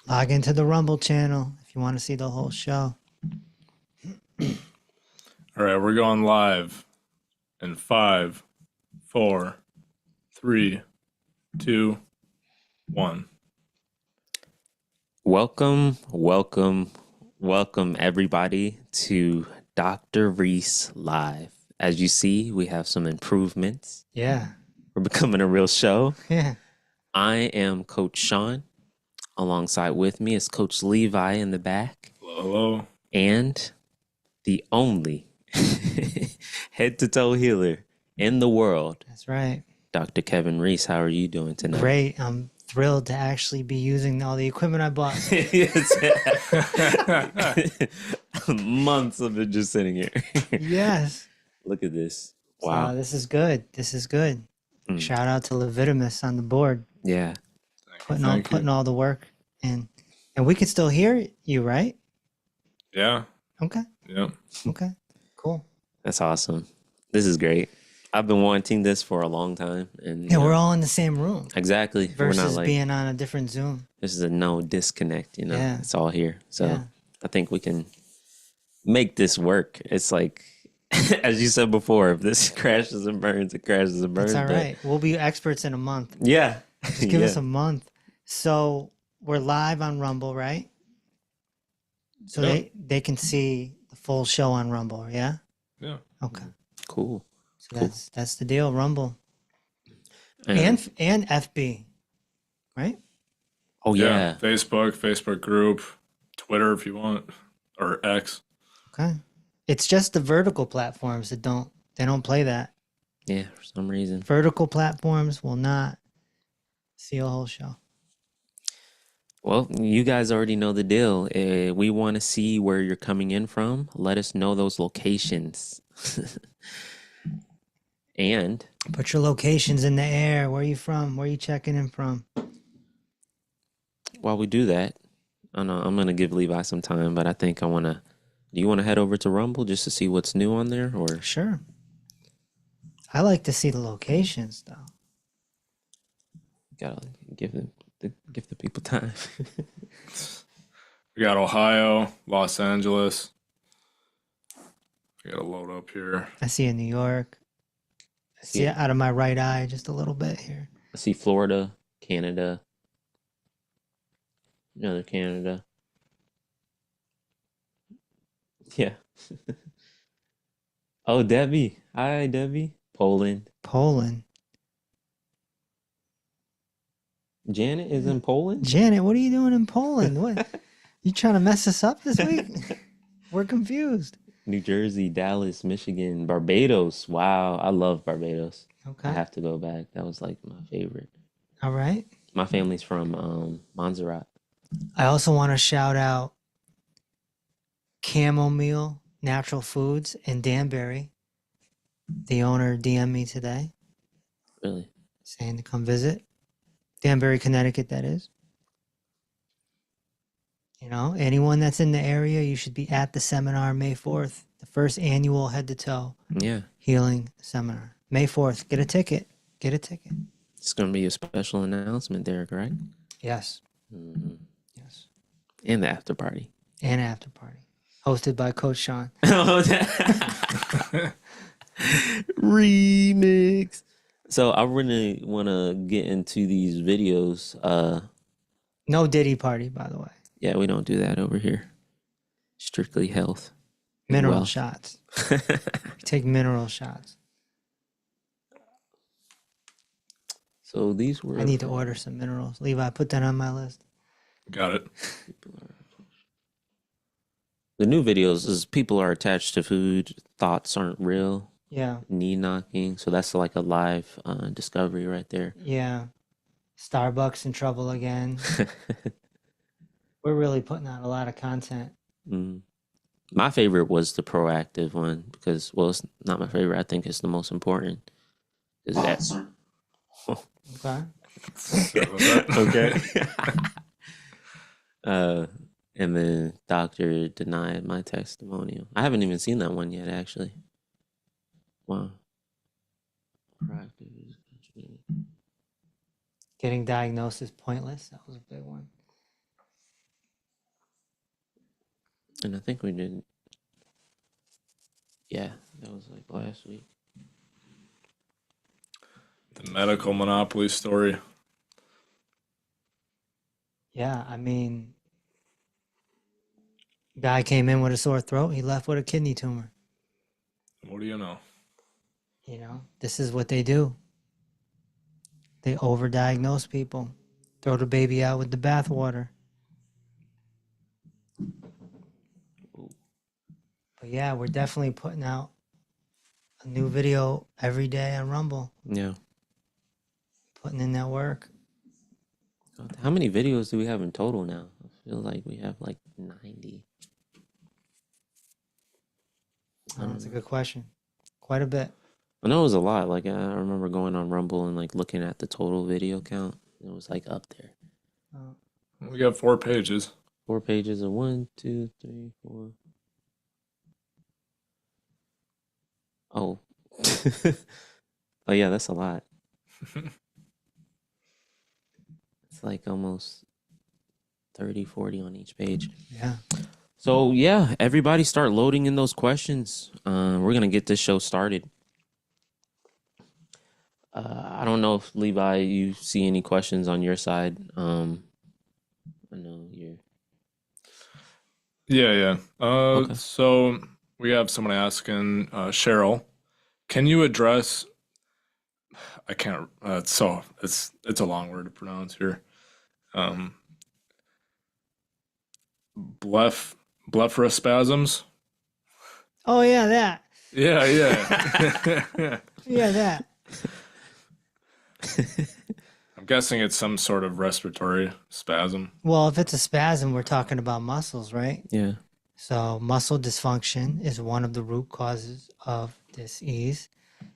Log into the Rumble channel if you want to see the whole show. All right, we're going live in 5, 4, 3, 2, 1. Welcome, everybody to Dr. Reese Live. As you see, we have some improvements. Yeah. We're becoming a real show. Yeah. I am Coach Sean. Alongside with me is Coach Levi in the back. Hello. And the only head-to-toe healer in the world. That's right. Dr. Kevin Reese, how are you doing tonight? Great. I'm thrilled to actually be using all the equipment I bought. Months of it just sitting here. Yes. Look at this. Wow. So this is good. This is good. Shout out to Levitimus on the board. Yeah. Putting all the work in. And we can still hear you, right? Yeah. Okay. Yep. Okay. Cool. That's awesome. This is great. I've been wanting this for a long time. And Yeah, we're all in the same room. Exactly. Versus we're not like, being on a different Zoom. This is a no disconnect, Yeah. It's all here. So Yeah. I think we can make this work. It's like, as you said before, if this crashes and burns, it crashes and burns. That's all right. We'll be experts in a month. Yeah. Just give us a month. So we're live on Rumble, right? So they can see the full show on Rumble, yeah? Yeah. Okay. Cool. So that's the deal, Rumble. And FB, right? Oh yeah. Facebook group, Twitter if you want, or X. Okay. It's just the vertical platforms that don't play that. Yeah, for some reason. Vertical platforms will not see a whole show. Well, you guys already know the deal. We want to see where you're coming in from. Let us know those locations. And put your locations in the air. Where are you from? Where are you checking in from? While we do that, I know I'm going to give Levi some time, but I think do you want to head over to Rumble just to see what's new on there? Or Sure. I like to see the locations, though. Gotta give the people time. We got Ohio, Los Angeles. I gotta load up here. I see in New York. I see it out of my right eye just a little bit here. I see Florida, Canada, another Canada. Yeah. Oh, Debbie. Hi, Debbie. Poland. Janet is in Poland? Janet, what are you doing in Poland? What? You trying to mess us up this week? We're confused. New Jersey, Dallas, Michigan, Barbados. Wow, I love Barbados. Okay. I have to go back. That was like my favorite. All right. My family's from Montserrat. I also want to shout out Chamomile Natural Foods in Danbury. The owner DM'd me today. Really? Saying to come visit. Danbury, Connecticut, that is. Anyone that's in the area, you should be at the seminar May 4th, the first annual head-to-toe healing seminar. May 4th. Get a ticket. It's going to be a special announcement there, correct? Yes. Mm-hmm. Yes. And the after party. Hosted by Coach Sean. Remix. So I really want to get into these videos. No Diddy party, by the way. Yeah, we don't do that over here. Strictly health. Mineral shots. Take mineral shots. So these were... I need to order some minerals. Levi, put that on my list. Got it. The new videos is people are attached to food. Thoughts aren't real. Yeah. Knee knocking. So that's like a live discovery right there. Yeah. Starbucks in trouble again. We're really putting out a lot of content. My favorite was the proactive one because, well, it's not my favorite. I think it's the most important. Is that... Okay. Okay. And then doctor denied my testimonial. I haven't even seen that one yet, actually. Wow. Getting diagnosed is pointless. That was a big one. And I think we did. Yeah, that was like last week. The medical monopoly story. Yeah, I mean, guy came in with a sore throat. He left with a kidney tumor. What do you know? You know, this is what they do. They overdiagnose people, throw the baby out with the bathwater. But yeah, we're definitely putting out a new video every day on Rumble. Yeah. Putting in that work. How many videos do we have in total now? I feel like we have like 90. That's a good question. Quite a bit. I know it was a lot. Like, I remember going on Rumble and like looking at the total video count. It was like up there. We got 4 pages. 4 pages of 1, 2, 3, 4. Oh. Oh, yeah, that's a lot. It's like almost 30, 40 on each page. Yeah. So, yeah, everybody start loading in those questions. We're going to get this show started. I don't know if, Levi, you see any questions on your side. I know you're... Yeah. Okay. So we have someone asking, Cheryl, can you address? I can't. It's a long word to pronounce here. Blepharospasms. Oh yeah, that. Yeah. Yeah, that. I'm guessing it's some sort of respiratory spasm. Well, if it's a spasm, we're talking about muscles, right? Yeah. So muscle dysfunction is one of the root causes of dis-ease,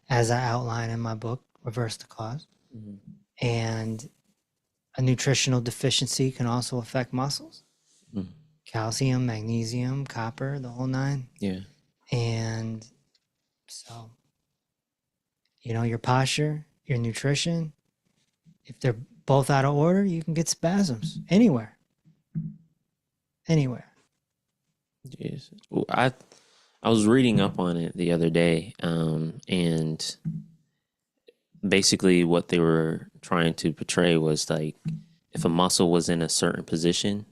as I outline in my book, Reverse the Cause. Mm-hmm. And a nutritional deficiency can also affect muscles. Mm-hmm. Calcium, magnesium, copper, the whole 9. Yeah. And so, you know, your posture, your nutrition, if they're both out of order, you can get spasms anywhere. Jeez. Well, I was reading up on it the other day, and basically what they were trying to portray was like if a muscle was in a certain position,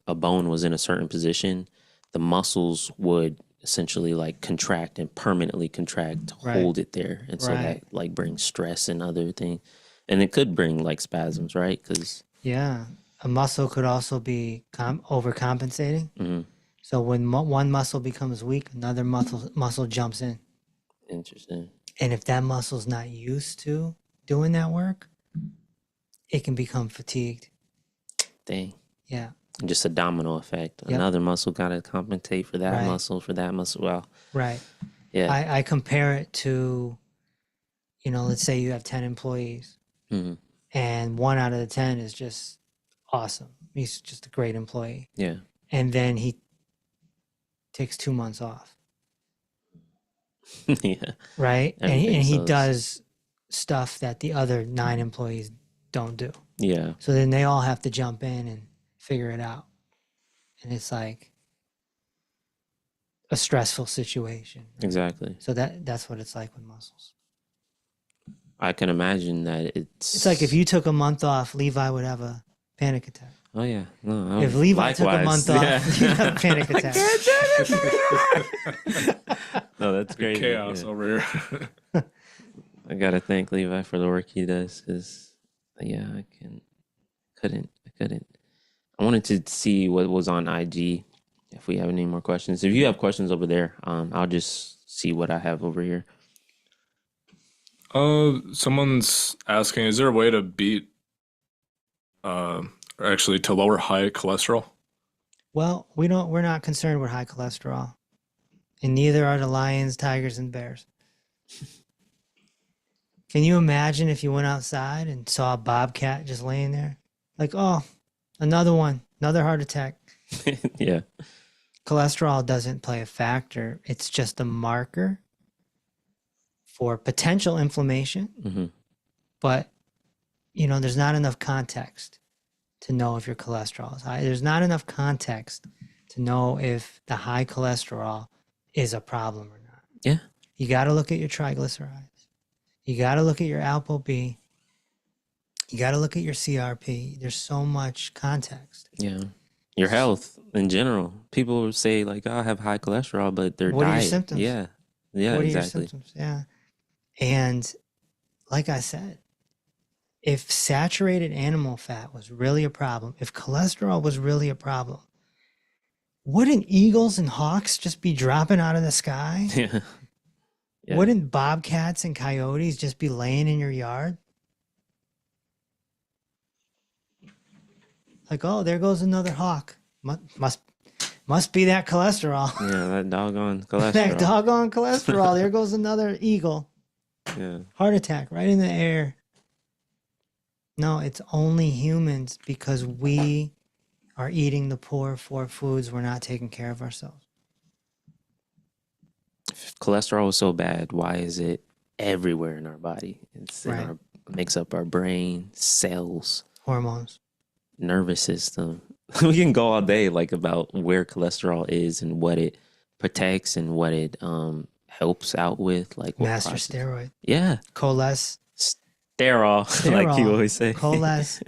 a bone was in a certain position, the muscles would essentially like contract and permanently contract to hold it there, and so that like brings stress and other things, and it could bring like spasms, right? Because yeah, a muscle could also be overcompensating. Mm-hmm. So when one muscle becomes weak, another muscle jumps in. Interesting. And if that muscle's not used to doing that work, it can become fatigued. Dang. Yeah. Just a domino effect. Yep. Another muscle got to compensate for that muscle, for that muscle. Well, right. Yeah. I compare it to, you know, let's say you have 10 employees, Mm-hmm. and 1 out of the 10 is just awesome. He's just a great employee. Yeah. And then he takes 2 months off. Yeah. Right. And he does stuff that the other 9 employees don't do. Yeah. So then they all have to jump in and figure it out. And it's like a stressful situation. Right? Exactly. So that's what it's like with muscles. I can imagine that It's like if you took a month off, Levi would have a panic attack. Oh yeah. No, If Levi took a month off, he'd have a panic attack. No, that's great. Chaos over here. I gotta thank Levi for the work he does, because yeah, I couldn't. I wanted to see what was on IG. If we have any more questions, if you have questions over there, I'll just see what I have over here. Someone's asking, is there a way to beat, or actually to lower high cholesterol? Well, we're not concerned with high cholesterol. And neither are the lions, tigers, and bears. Can you imagine if you went outside and saw a bobcat just laying there? Like, oh, another one, another heart attack. Yeah. Cholesterol doesn't play a factor. It's just a marker for potential inflammation. Mm-hmm. But, you know, there's not enough context to know if your cholesterol is high. There's not enough context to know if the high cholesterol is a problem or not. Yeah. You got to look at your triglycerides. You got to look at your ApoB. You got to look at your CRP. There's so much context. Yeah. Your health in general. People will say like, "Oh, I have high cholesterol," but their What are your diet. symptoms? Yeah. Yeah, What are your exactly. symptoms? Yeah. And like I said, if saturated animal fat was really a problem, if cholesterol was really a problem, wouldn't eagles and hawks just be dropping out of the sky? Yeah. Yeah. Wouldn't bobcats and coyotes just be laying in your yard? Like, oh, there goes another hawk. Must be that cholesterol. Yeah, that doggone That cholesterol. doggone cholesterol. There goes another eagle. Yeah. Heart attack right in the air. No, it's only humans because we are eating the poor four foods. We're not taking care of ourselves. If cholesterol is so bad, why is it everywhere in our body? It's in Right. our makes up our brain, cells, Hormones. nervous system. We can go all day like about where cholesterol is and what it protects and what it helps out with, like what Master process- steroid. Yeah. Cholesterol. Sterol, like you always say. Cholesterol.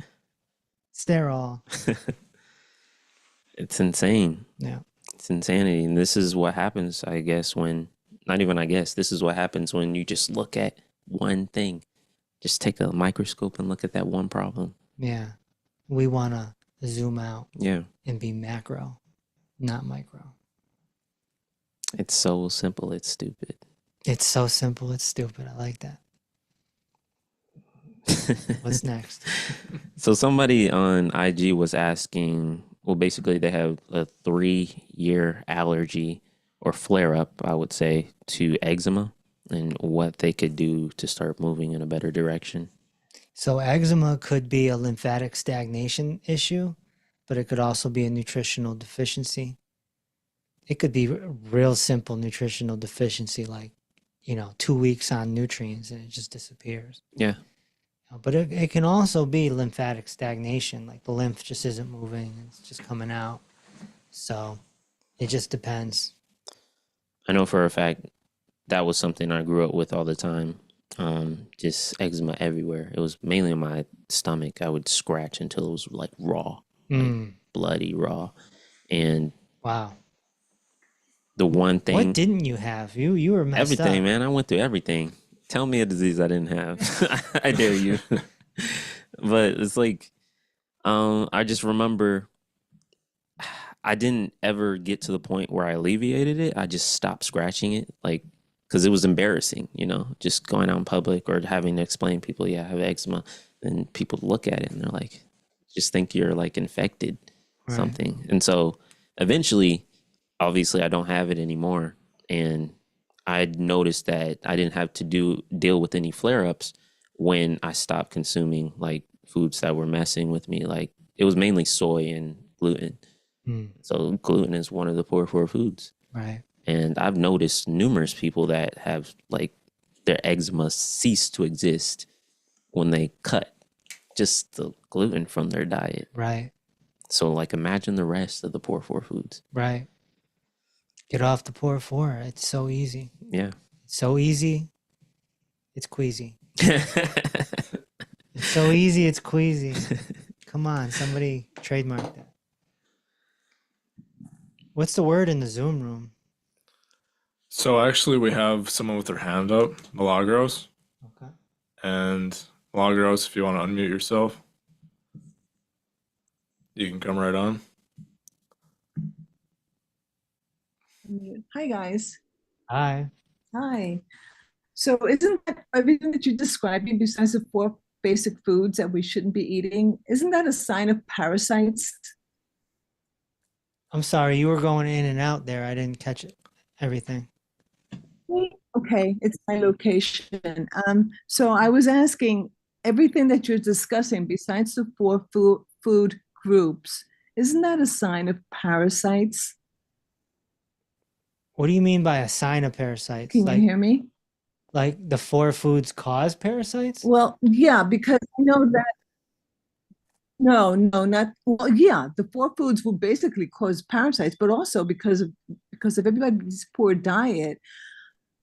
It's insane. Yeah. It's insanity. And this is what happens, I guess, when not even I guess, this is what happens when you just look at one thing. Just take a microscope and look at that one problem. Yeah. We want to zoom out Yeah. and be macro, not micro. It's so simple, it's stupid. It's so simple. It's stupid. I like that. What's next? So somebody on IG was asking, well, basically they have a 3-year allergy or flare up, I would say, to eczema and what they could do to start moving in a better direction. So eczema could be a lymphatic stagnation issue, but it could also be a nutritional deficiency. It could be real simple nutritional deficiency, like, 2 weeks on nutrients and it just disappears. Yeah. But it can also be lymphatic stagnation, like the lymph just isn't moving, it's just coming out. So it just depends. I know for a fact that was something I grew up with all the time. Just eczema everywhere. It was mainly in my stomach. I would scratch until it was like raw, bloody raw. And Wow. the one thing, What didn't you have? You were messed everything, up. man. I went through everything. Tell me a disease I didn't have. I dare you. But it's like, I just remember I didn't ever get to the point where I alleviated it. I just stopped scratching it, like, because it was embarrassing, just going out in public or having to explain to people, yeah, I have eczema. And people look at it and they're like, just think you're like infected Right. something. And so eventually, obviously, I don't have it anymore. And I noticed that I didn't have to deal with any flare-ups when I stopped consuming like foods that were messing with me. Like it was mainly soy and gluten. So gluten is one of the poor foods. Right. And I've noticed numerous people that have like their eczema cease to exist when they cut just the gluten from their diet. Right. So like imagine the rest of the poor foods. Right. Get off the poor four. It's so easy. Yeah. It's so easy. It's queasy. It's so easy. It's queasy. Come on, somebody trademark that. What's the word in the Zoom room? So actually, we have someone with their hand up, Milagros. Okay. And Milagros, if you want to unmute yourself, you can come right on. Hi, guys. Hi. Hi. So isn't that everything that you described, besides the 4 basic foods that we shouldn't be eating, isn't that a sign of parasites? I'm sorry, you were going in and out there. I didn't catch it. Everything. Okay, it's my location. So I was asking, everything that you're discussing, besides the 4 food groups, isn't that a sign of parasites? What do you mean by a sign of parasites? Can you hear me? Like the 4 foods cause parasites? Well, yeah, because I know that No, not well. Yeah, the four foods will basically cause parasites, but also because of everybody's poor diet.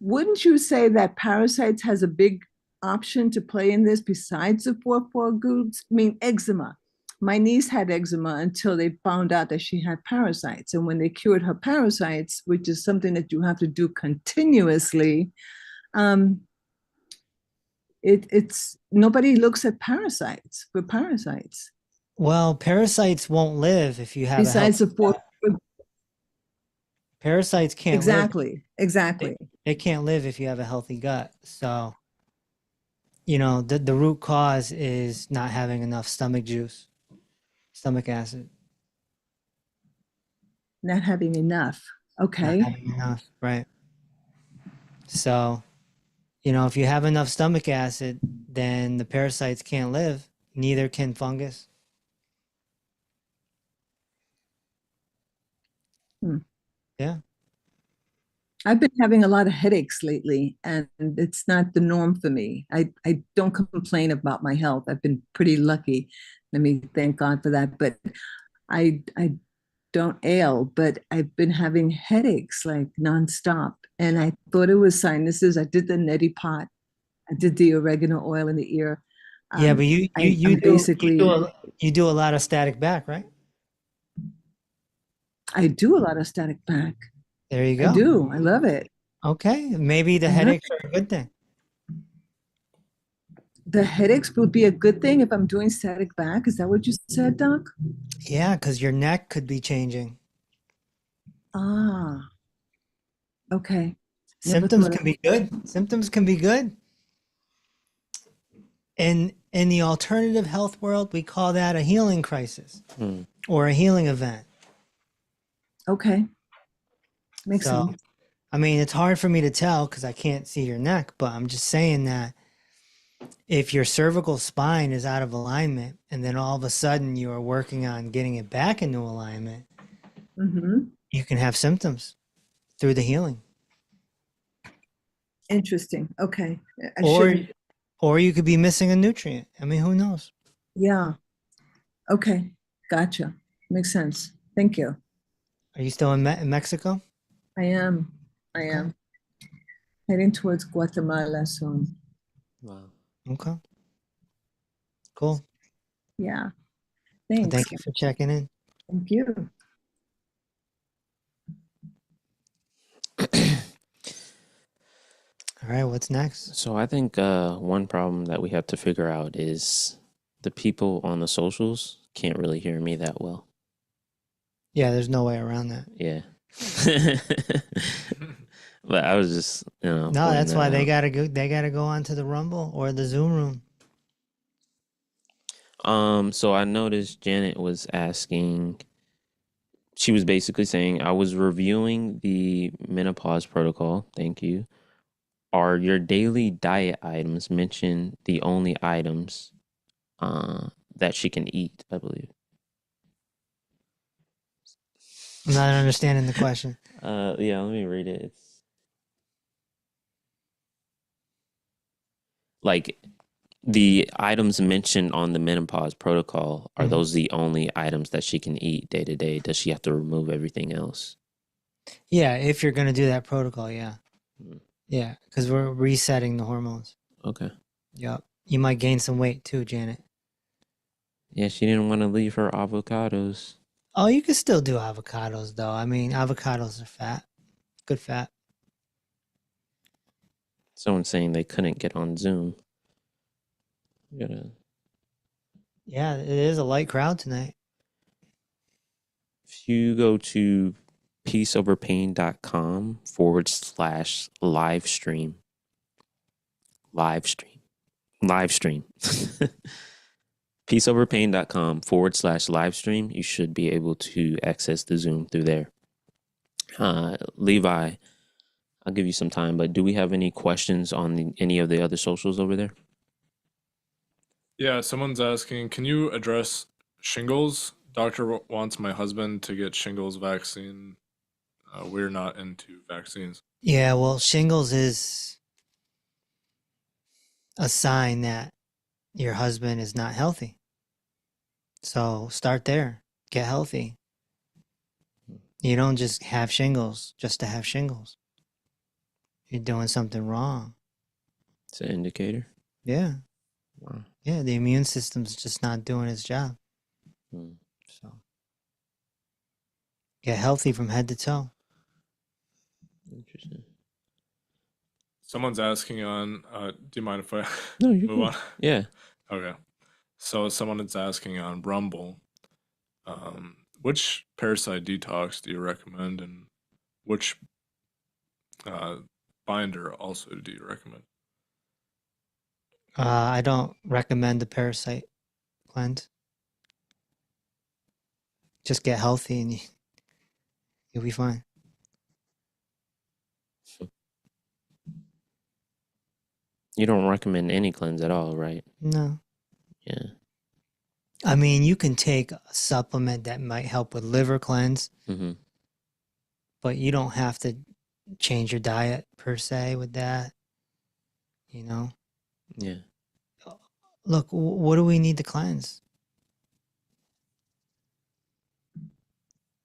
Wouldn't you say that parasites has a big option to play in this besides the four foods? I mean, eczema. My niece had eczema until they found out that she had parasites, and when they cured her parasites, which is something that you have to do continuously, um, it's nobody looks at parasites for parasites Well, parasites won't live if you have a besides healthy the four. gut. Parasites can't live. Exactly, They, exactly. they can't live if you have a healthy gut. So, you know, the root cause is not having enough stomach juice, stomach acid, Not having enough. not Okay. having enough, right? So, you know, if you have enough stomach acid, then the parasites can't live. Neither can fungus. Hmm. Yeah. I've been having a lot of headaches lately, and it's not the norm for me. I don't complain about my health. I've been pretty lucky. Let me thank God for that. But I don't ail, but I've been having headaches like nonstop. And I thought it was sinuses. I did the neti pot. I did the oregano oil in the ear. Yeah, but I'm you basically, do a lot of static back, right? I do a lot of static back. There you I go. do. I love it. Okay, maybe the I love headaches are a good thing. the headaches would be a good thing if I'm doing static back. Is that what you said, Doc? Yeah, because your neck could be changing. Ah, okay. Never Symptoms thought of can be good. Symptoms can be good. In the alternative health world, we call that a healing crisis Hmm. or a healing event. Okay, makes So, sense. I mean, it's hard for me to tell because I can't see your neck, but I'm just saying that if your cervical spine is out of alignment and then all of a sudden you are working on getting it back into alignment, Hmm. you can have symptoms through the healing. Interesting. Okay. I Or shouldn't. or you could be missing a nutrient. I mean, who knows? Yeah. Okay. Gotcha. Makes sense. Thank you. Are you still in, in Mexico? I am. I Okay. am heading towards Guatemala soon. Wow. Okay. Cool. Yeah. Well, Thanks. thank you for checking in. Thank you. All right, what's next? So I think one problem that we have to figure out is the people on the socials can't really hear me that well. Yeah, there's no way around that. Yeah. But I was just, No, pointing that's why that they out. gotta go. They gotta go onto the Rumble or the Zoom room. So I noticed Janet was asking, she was basically saying, I was reviewing the menopause protocol. Thank you. Are your daily diet items mentioned the only items that she can eat, I believe? I'm not understanding the question. Yeah, let me read it. It's like the items mentioned on the menopause protocol, are Mhm. those the only items that she can eat day to day? Does she have to remove everything else? Yeah, if you're gonna do that protocol, yeah, Mm, yeah, because we're resetting the hormones. okay. Yep. You might gain some weight too, Janet. Yeah, she didn't want to leave her avocados. Oh, you can still do avocados though. I mean, avocados are fat, good fat. Someone saying they couldn't get on Zoom. We gotta, Yeah, it is a light crowd tonight. if you go to peaceoverpain.com/live stream, live stream, live stream. peaceoverpain.com/live stream, you should be able to access the Zoom through there. Levi, I'll give you some time, but do we have any questions on any of the other socials over there? Yeah, someone's asking, can you address shingles? Doctor wants my husband to get shingles vaccine. We're not into vaccines. Yeah, well, shingles is a sign that your husband is not healthy. So start there. Get healthy. You don't just have shingles just to have shingles. You're doing something wrong. It's an indicator. Yeah. Wow. Yeah, the immune system's just not doing its job. Hmm. So get healthy from head to toe. Interesting. Someone's asking on, do you mind if I No, you're move good. on? Yeah. Okay. So someone is asking on Rumble, which parasite detox do you recommend, and which uh, binder also do you recommend? I don't recommend the parasite cleanse. Just get healthy and you'll be fine. You don't recommend any cleanse at all, right? No. Yeah. I mean, you can take a supplement that might help with liver cleanse, Mm-hmm. but you don't have to change your diet per se with that. You know, Yeah. look, what do we need to cleanse?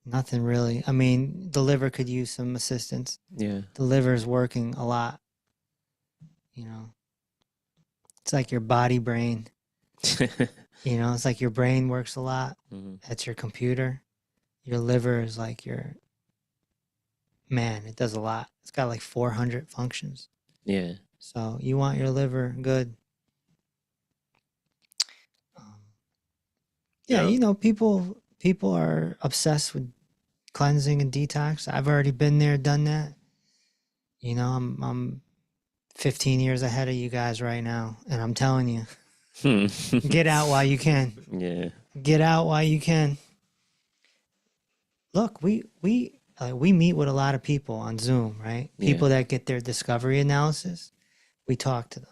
Nothing really. I mean, the liver could use some assistance. Yeah. The liver is working a lot. You know, it's like your body brain. You know, it's like your brain works a lot. Mm-hmm. That's your computer. Your liver is like your man. It does a lot. It's got like 400 functions. Yeah. So you want your liver good. Um, yeah, Yeah. you know, people are obsessed with cleansing and detox. I've already been there, done that. You know, I'm 15 years ahead of you guys right now, and I'm telling you, get out while you can. Yeah. Get out while you can. Look, we meet with a lot of people on Zoom, right? Yeah. People that get their discovery analysis. We talk to them.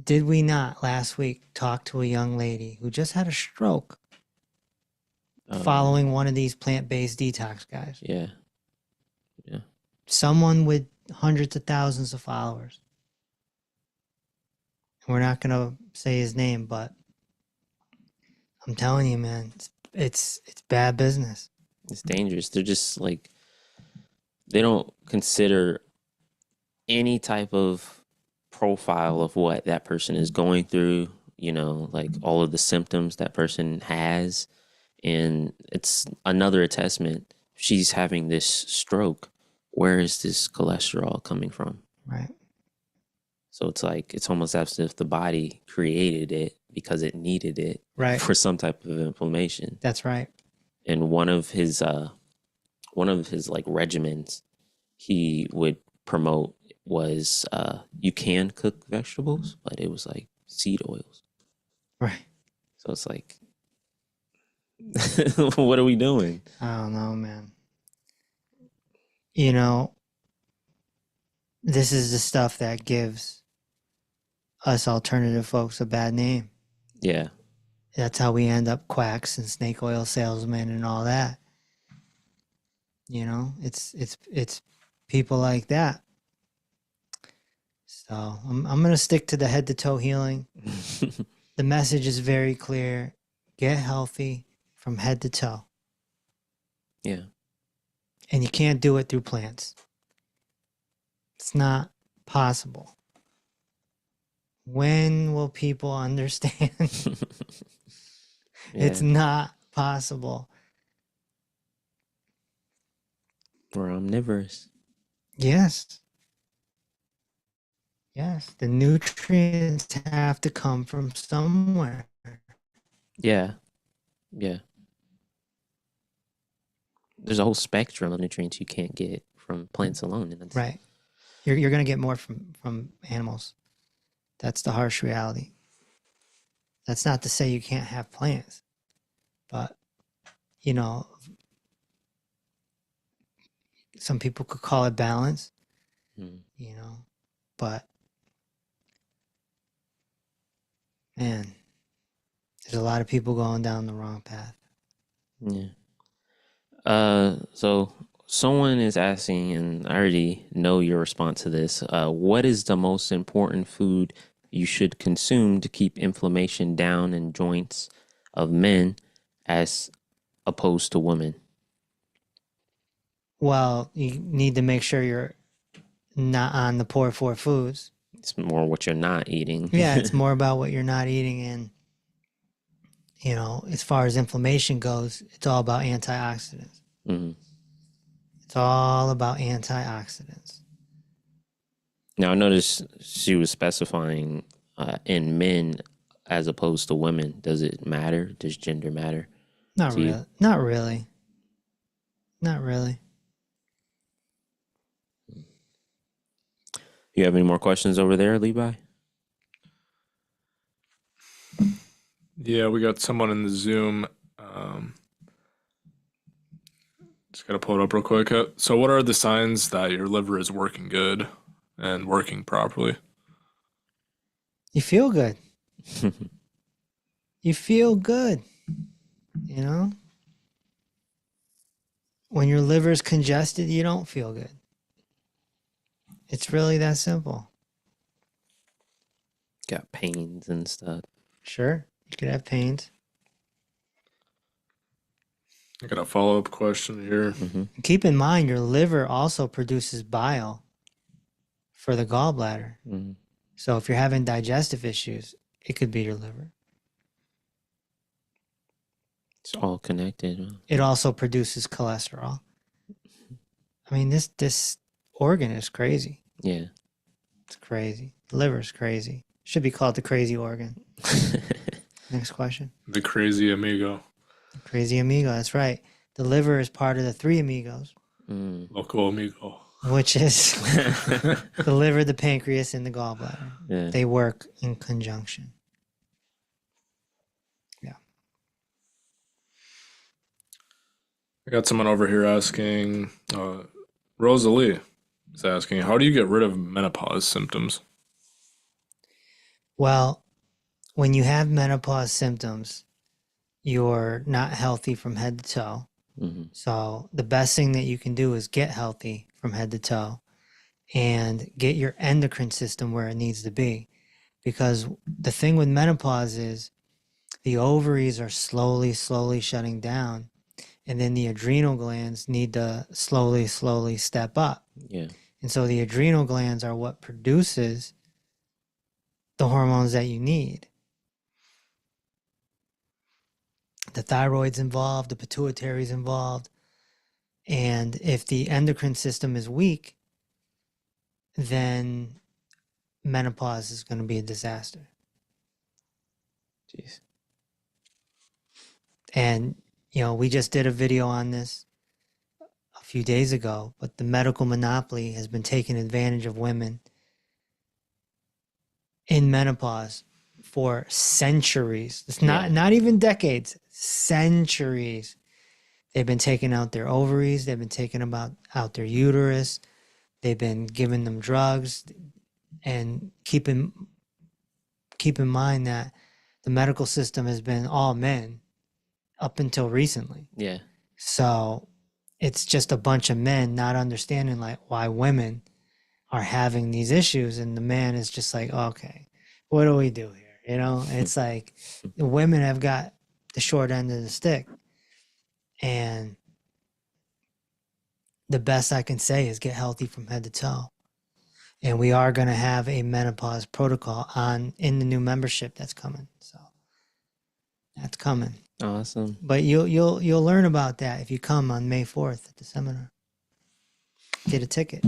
Did we not last week talk to a young lady who just had a stroke following one of these plant-based detox guys? Yeah. Yeah. Someone with hundreds of thousands of followers. We're not going to say his name, but I'm telling you, man, it's bad business. It's dangerous. They're just like, they don't consider any type of profile of what that person is going through, you know, like all of the symptoms that person has. And it's another attestment. She's having this stroke. Where is this cholesterol coming from? Right. So it's like, it's almost as if the body created it because it needed it Right. for some type of inflammation. That's right. And one of his like regimens he would promote was you can cook vegetables, but it was like seed oils. Right. So it's like, what are we doing? I don't know, man. You know, this is the stuff that gives us alternative folks a bad name. Yeah. That's how we end up quacks and snake oil salesmen and all that. You know, it's people like that. So I'm gonna stick to the head to toe healing. The message is very clear: get healthy from head to toe. Yeah. And you can't do it through plants. It's not possible. When will people understand? It's not possible. We're omnivorous. Yes. Yes. The nutrients have to come from somewhere. Yeah. Yeah. There's a whole spectrum of nutrients you can't get from plants alone. And that's, Right. You're gonna get more from animals. That's the harsh reality. That's not to say you can't have plants, but you know, some people could call it balance, you know, but man, there's a lot of people going down the wrong path. Yeah. So someone is asking, and I already know your response to this. What is the most important food you should consume to keep inflammation down in joints, of men as opposed to women? Well, you need to make sure you're not on the poor four foods. It's more what you're not eating. Yeah, it's more about what you're not eating. And, as far as inflammation goes, it's all about antioxidants. Mhm. It's all about antioxidants. Now, I noticed she was specifying in men as opposed to women. Does it matter? Does gender matter? Not to you? really. Not really. Not really. You have any more questions over there, Levi? Yeah, we got someone in the Zoom. Just got to pull it up real quick. So, what are the signs that your liver is working good and working properly? You feel good. You feel good. When your liver's congested, you don't feel good. It's really that simple. Got pains and stuff. Sure, you could have pains. I got a follow-up question here. Keep in mind, your liver also produces bile for the gallbladder. Mm-hmm. So if you're having digestive issues, it could be your liver. It's all connected. Huh? It also produces cholesterol. I mean, this organ is crazy. Yeah. It's crazy. The liver's crazy. Should be called the crazy organ. Next question. The crazy amigo. Crazy amigo, that's right. The liver is part of the three amigos, Local amigo. which is the liver, the pancreas, and the gallbladder. Yeah. They work in conjunction. Yeah. I got someone over here asking, Rosalie is asking, how do you get rid of menopause symptoms? Well, when you have menopause symptoms, you're not healthy from head to toe. Mm-hmm. So the best thing that you can do is get healthy from head to toe and get your endocrine system where it needs to be. Because the thing with menopause is the ovaries are slowly shutting down. And then the adrenal glands need to slowly step up. Yeah. And so the adrenal glands are what produces the hormones that you need. The thyroid's involved, the pituitary's involved. And if the endocrine system is weak, then menopause is going to be a disaster. Jeez. And, we just did a video on this a few days ago, but the medical monopoly has been taking advantage of women in menopause for centuries. It's not even decades, centuries. They've been taking out their ovaries. They've been taking out their uterus. They've been giving them drugs. And keep in mind that the medical system has been all men up until recently. Yeah. So it's just a bunch of men not understanding like why women are having these issues, and the man is just like, okay, what do we do here? It's like the women have got the short end of the stick. And the best I can say is get healthy from head to toe. And we are going to have a menopause protocol in the new membership that's coming. So that's coming. Awesome. But you'll learn about that if you come on May 4th at the seminar. Get a ticket.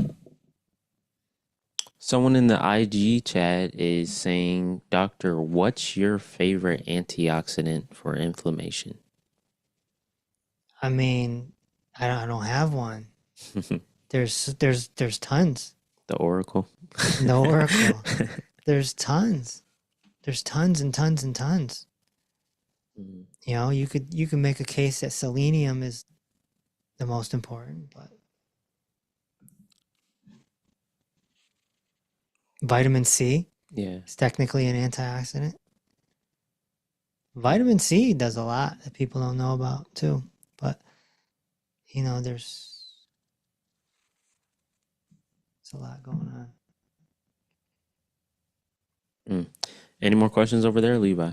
Someone in the IG chat is saying, Doctor, what's your favorite antioxidant for inflammation? I mean, I don't have one. There's tons. The Oracle. The Oracle. There's tons. There's tons and tons and tons. You can make a case that selenium is the most important, but vitamin C is technically an antioxidant. Vitamin C does a lot that people don't know about too, but there's a lot going on. Any more questions over there, Levi?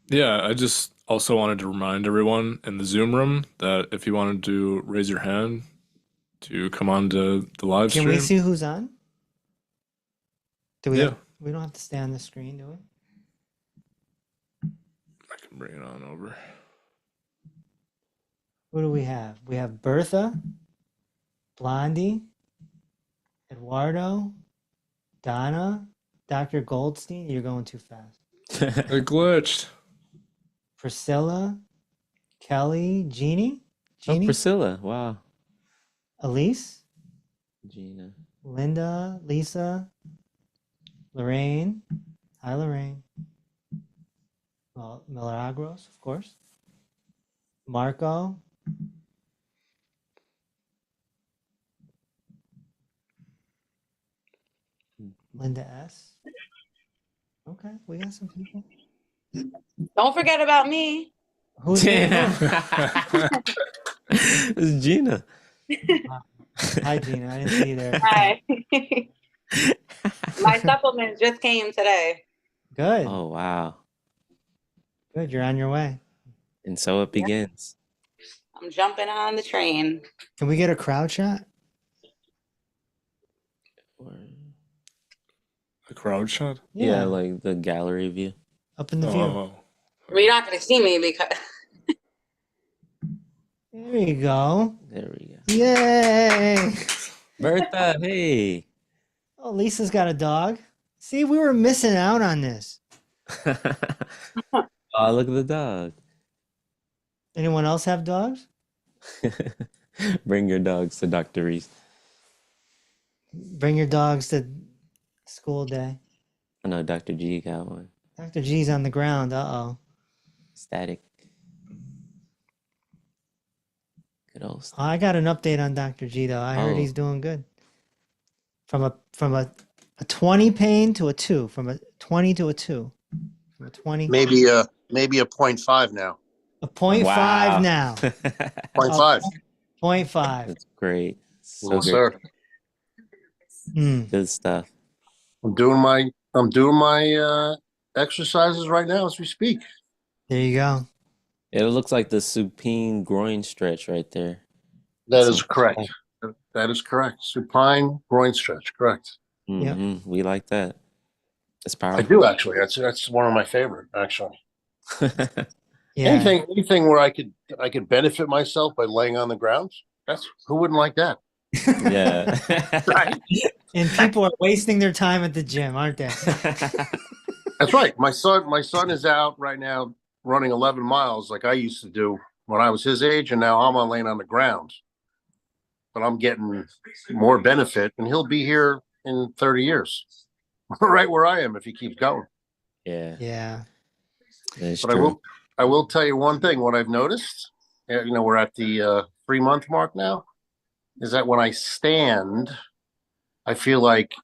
Yeah, I just also wanted to remind everyone in the Zoom room that if you wanted to raise your hand to come on to the live Can we stream, see who's on? Do we yeah, have? We don't have to stay on the screen, do we? I can bring it on over. Who do we have? We have Bertha, Blondie, Eduardo, Donna, Dr. Goldstein. You're going too fast. It glitched. Priscilla, Kelly, Jeannie, Oh, Jeannie, Priscilla. Wow. Elise, Gina. Linda, Lisa, Lorraine. Hi, Lorraine. Well, Milagros, of course. Marco. Linda S. Okay, we got some people. Don't forget about me. Who's me? It's Gina. Hi, Gina. I didn't see you there. Hi. My supplements just came today. Good. Oh, wow. Good. You're on your way. And so it begins. I'm jumping on the train. Can we get a crowd shot? A crowd shot? Yeah, like the gallery view. Up in the view. Oh, Well, you're not going to see me because There you go. There we go. Yay. Bertha, hey. Oh, Lisa's got a dog. See, we were missing out on this. Oh, look at the dog. Anyone else have dogs? Bring your dogs to Dr. Reese. Bring your dogs to school day. I know Dr. G got one. Dr. G's on the ground. Uh-oh. Static. Good old Oh, stuff. I got an update on Dr. G though. I heard Oh. he's doing good. From a 20 pain to a 2. From a 20 to a 2. From a 20. Maybe a 0.5 now. A 0.5 Wow. now. 0.5. 0.5. That's great. So Well, great. sir, Good stuff. I'm doing my exercises right now as we speak. There you go. It looks like the supine groin stretch right there. That is correct. That is correct. Supine groin stretch. Correct. Mm-hmm. We like that. It's I powerful. do actually. That's one of my favorite actually. Yeah. Anything where I could benefit myself by laying on the ground. That's who wouldn't like that. Yeah. Right. And people are wasting their time at the gym, aren't they? That's right. My son is out right now running 11 miles like I used to do when I was his age, and now I'm on laying on the ground. But I'm getting more benefit, and he'll be here in 30 years, right where I am if he keeps going. Yeah. Yeah. That's But true. I will tell you one thing. What I've noticed, we're at the 3-month mark now, is that when I stand, I feel like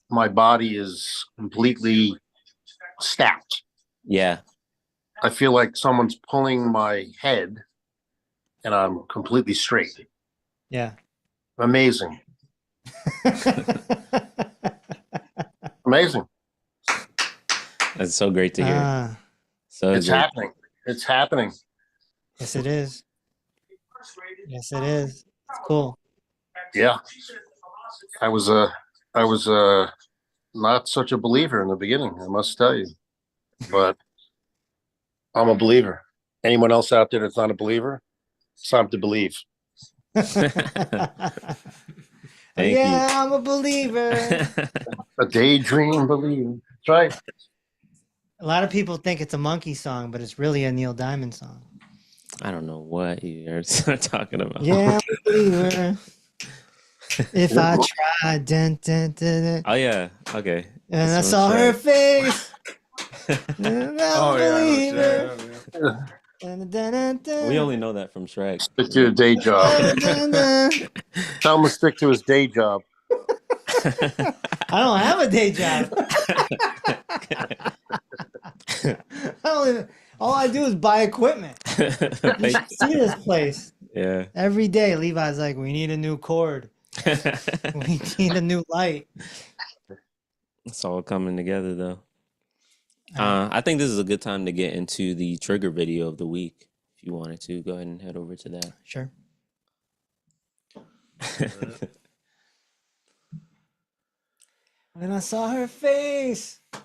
my body is completely stacked. Yeah. I feel like someone's pulling my head, and I'm completely straight. Yeah. Amazing. Amazing. That's so great to hear. Ah, So It's great. happening. It's happening. yes, it is. Yes, it is. It's cool. Yeah. I was not such a believer in the beginning, I must tell you. But I'm a believer. Anyone else out there that's not a believer, it's time to believe. Thank yeah, I'm a believer. A daydream believer. That's right. A lot of people think it's a Monkey song, but it's really a Neil Diamond song. I don't know what you're talking about. Yeah, I'm a believer. If I tried, dun, dun, dun, dun, Oh yeah. Okay. and I This saw one's her right. face, I'm a believer. yeah. Dun, dun, dun, dun. We only know that from Shrek. Stick to your day job. Dun, dun, dun. Tell him to stick to his day job. I don't have a day job. All I do is buy equipment. You should see this place. Yeah. Every day, Levi's like, we need a new cord. We need a new light. It's all coming together though. I think this is a good time to get into the trigger video of the week. If you wanted to, go ahead and head over to that. Sure. When I saw her face. I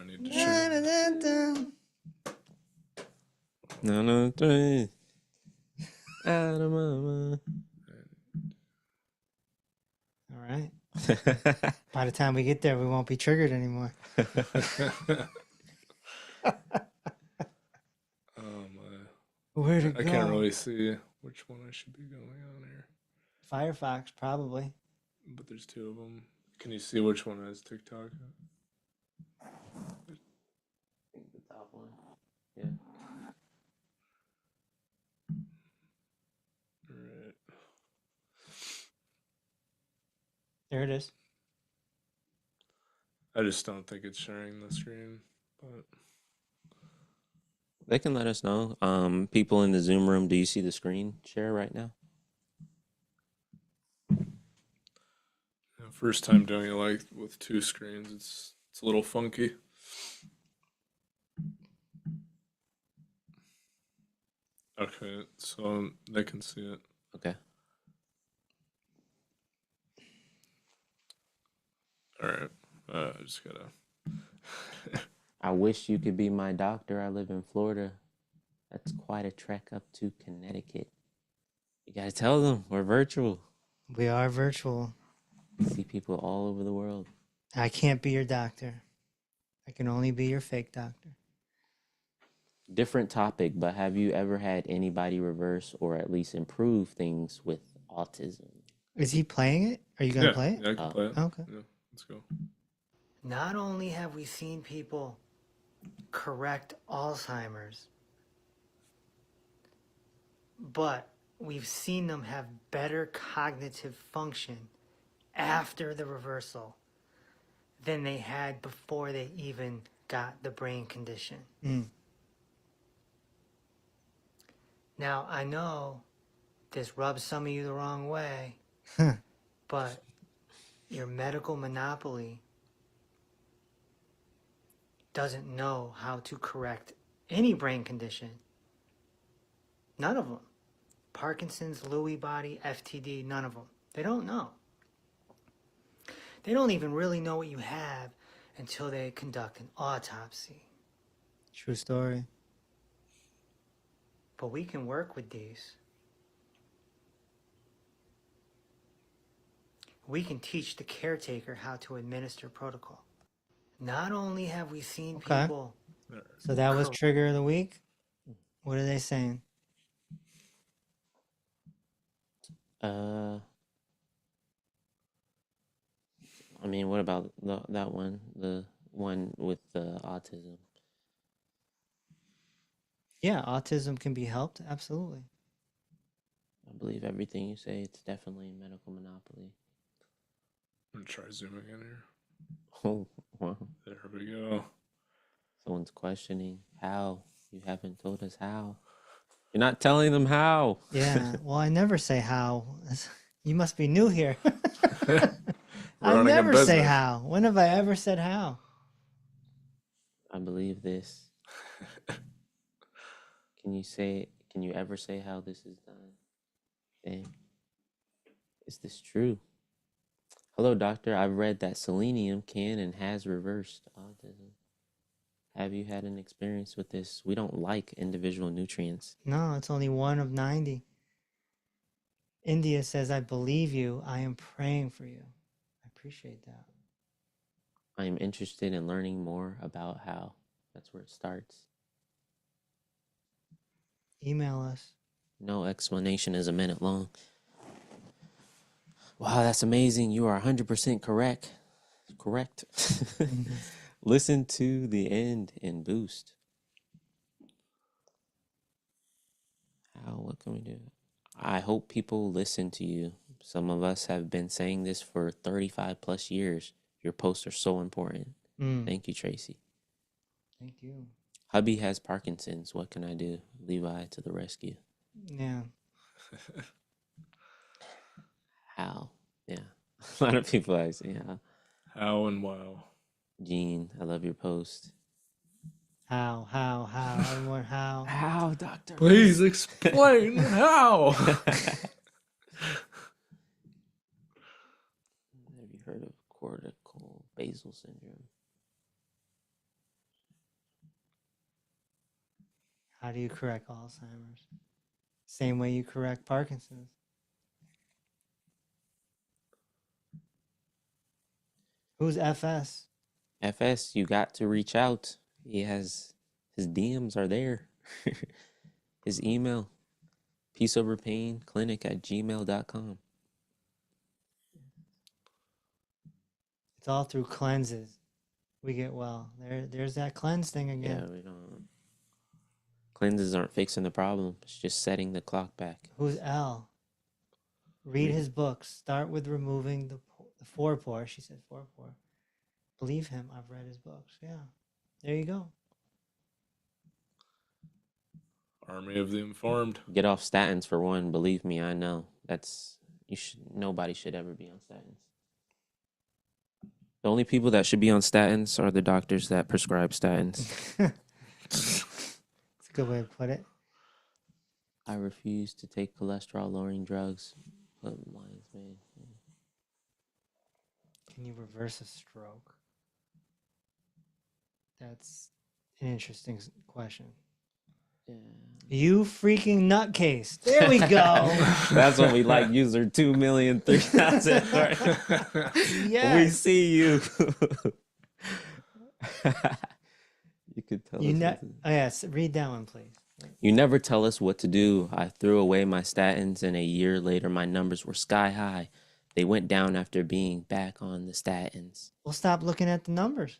need to Da, check. da, da, da. No, 3. Out of mama. All right. By the time we get there, we won't be triggered anymore. Where'd it I go? can't really see which one I should be going on here, Firefox, probably. but there's 2 of them. Can you see which one has TikTok? The top one. Yeah. Right. There it is. I just don't think it's sharing the screen, but They can let us know. People in the Zoom room, do you see the screen share right now? first time doing it like with 2 screens, it's a little funky. Okay, so they can see it. Okay. All right. I just gotta. I wish you could be my doctor. I live in Florida. That's quite a trek up to Connecticut. You gotta tell them we're virtual. We are virtual. We see people all over the world. I can't be your doctor. I can only be your fake doctor. Different topic, but have you ever had anybody reverse or at least improve things with autism? Is he playing it? Are you going to play it? Yeah, I can play it. Okay. Yeah, let's go. Not only have we seen people correct Alzheimer's, but we've seen them have better cognitive function after the reversal than they had before they even got the brain condition. Now, I know this rubs some of you the wrong way, but your medical monopoly doesn't know how to correct any brain condition. None of them. Parkinson's, Lewy body, FTD, none of them. They don't know. They don't even really know what you have until they conduct an autopsy. True story. But we can work with these. We can teach the caretaker how to administer protocol. Not only have we seen people. So that was trigger of the week. What are they saying? I mean, what about that one? The one with the autism? Yeah, autism can be helped. Absolutely. I believe everything you say. It's definitely medical monopoly. I'm gonna try zooming in here. Oh, wow. There we go. Someone's questioning how. You haven't told us how. You're not telling them how. Yeah. Well, I never say how. You must be new here. I Running a never say business. how. When have I ever said how? I believe this. Can you ever say how this is done? Dang. Is this true? Hello, doctor. I've read that selenium can and has reversed autism. Have you had an experience with this? We don't like individual nutrients. No, it's only 1 of 90. India says, I believe you. I am praying for you. I appreciate that. I am interested in learning more about how. That's where it starts. Email us. No explanation is a minute long. Wow, that's amazing. You are 100% correct. Correct. Listen to the end and boost. How? What can we do? I hope people listen to you. Some of us have been saying this for 35 plus years. Your posts are so important. Thank you, Tracy. Thank you. Hubby has Parkinson's. What can I do? Levi to the rescue. Yeah. How? Yeah. A lot of people ask, yeah. How and wow. Gene, I love your post. How? Everyone, how? How, Doctor? Please explain how. Have you heard of cortical basal syndrome? How do you correct Alzheimer's? Same way you correct Parkinson's. Who's FS? FS, you got to reach out. He has his DMs are there. His email, peaceoverpainclinic@gmail.com. It's all through cleanses. We get well. There's that cleanse thing Yeah, again. we don't. Cleanses aren't fixing the problem. It's just setting the clock back. Who's L? Read his books. Start with removing the forepore. She said forepore. Believe him. I've read his books. Yeah. There you go. Army of the informed. Get off statins for one. Believe me, I know. Nobody should ever be on statins. The only people that should be on statins are the doctors that prescribe statins. It's a good way to put it. I refuse to take cholesterol-lowering drugs. Lion's mane. Can you reverse a stroke? That's an interesting question. Yeah. You freaking nutcase. There we go. That's what we like. User 2,003,000. Yes. We see you. You could tell us. Oh, yes. Read that one, please. You never tell us what to do. I threw away my statins, and a year later, my numbers were sky high. They went down after being back on the statins. We'll stop looking at the numbers.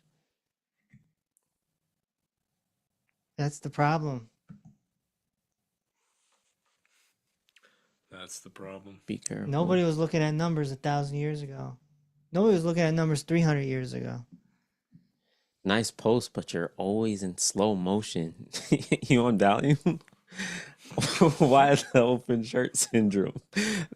That's the problem. That's the problem. Be careful. Nobody was looking at numbers 1,000 years ago. Nobody was looking at numbers 300 years ago. Nice post, but you're always in slow motion. You on Valium? Why the open shirt syndrome?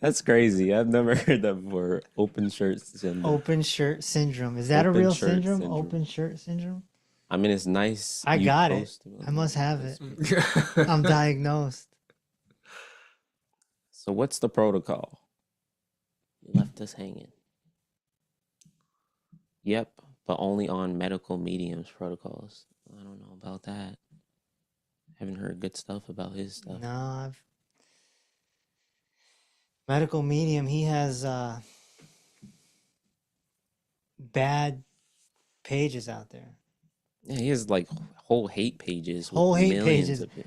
That's crazy. I've never heard that before. Open shirt syndrome. Open shirt syndrome. Is that a Open real shirt syndrome? syndrome. Open shirt syndrome? I mean, it's nice. I you got it. post about I must have it. I'm I'm diagnosed. So what's the protocol? You left us hanging. Yep, but only on medical mediums protocols. I don't know about that. Haven't heard good stuff about his stuff. No, medical medium, he has bad pages out there. Yeah, he has like whole hate pages. Whole with hate millions pages. Of it.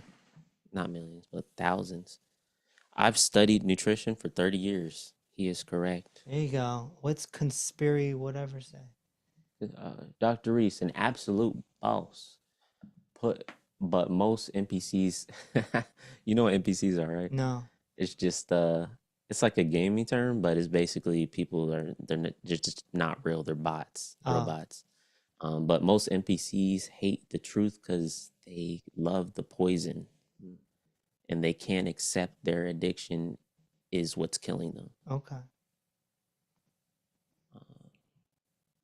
Not millions, but thousands. I've studied nutrition for 30 years. He is correct. There you go. What's conspiracy whatever say? Dr. Reese, an absolute boss. But most NPCs, you know what NPCs are, right? No. It's just it's like a gaming term, but it's basically people they're just not real. They're bots, robots. But most NPCs hate the truth because they love the poison, and they can't accept their addiction is what's killing them. Okay.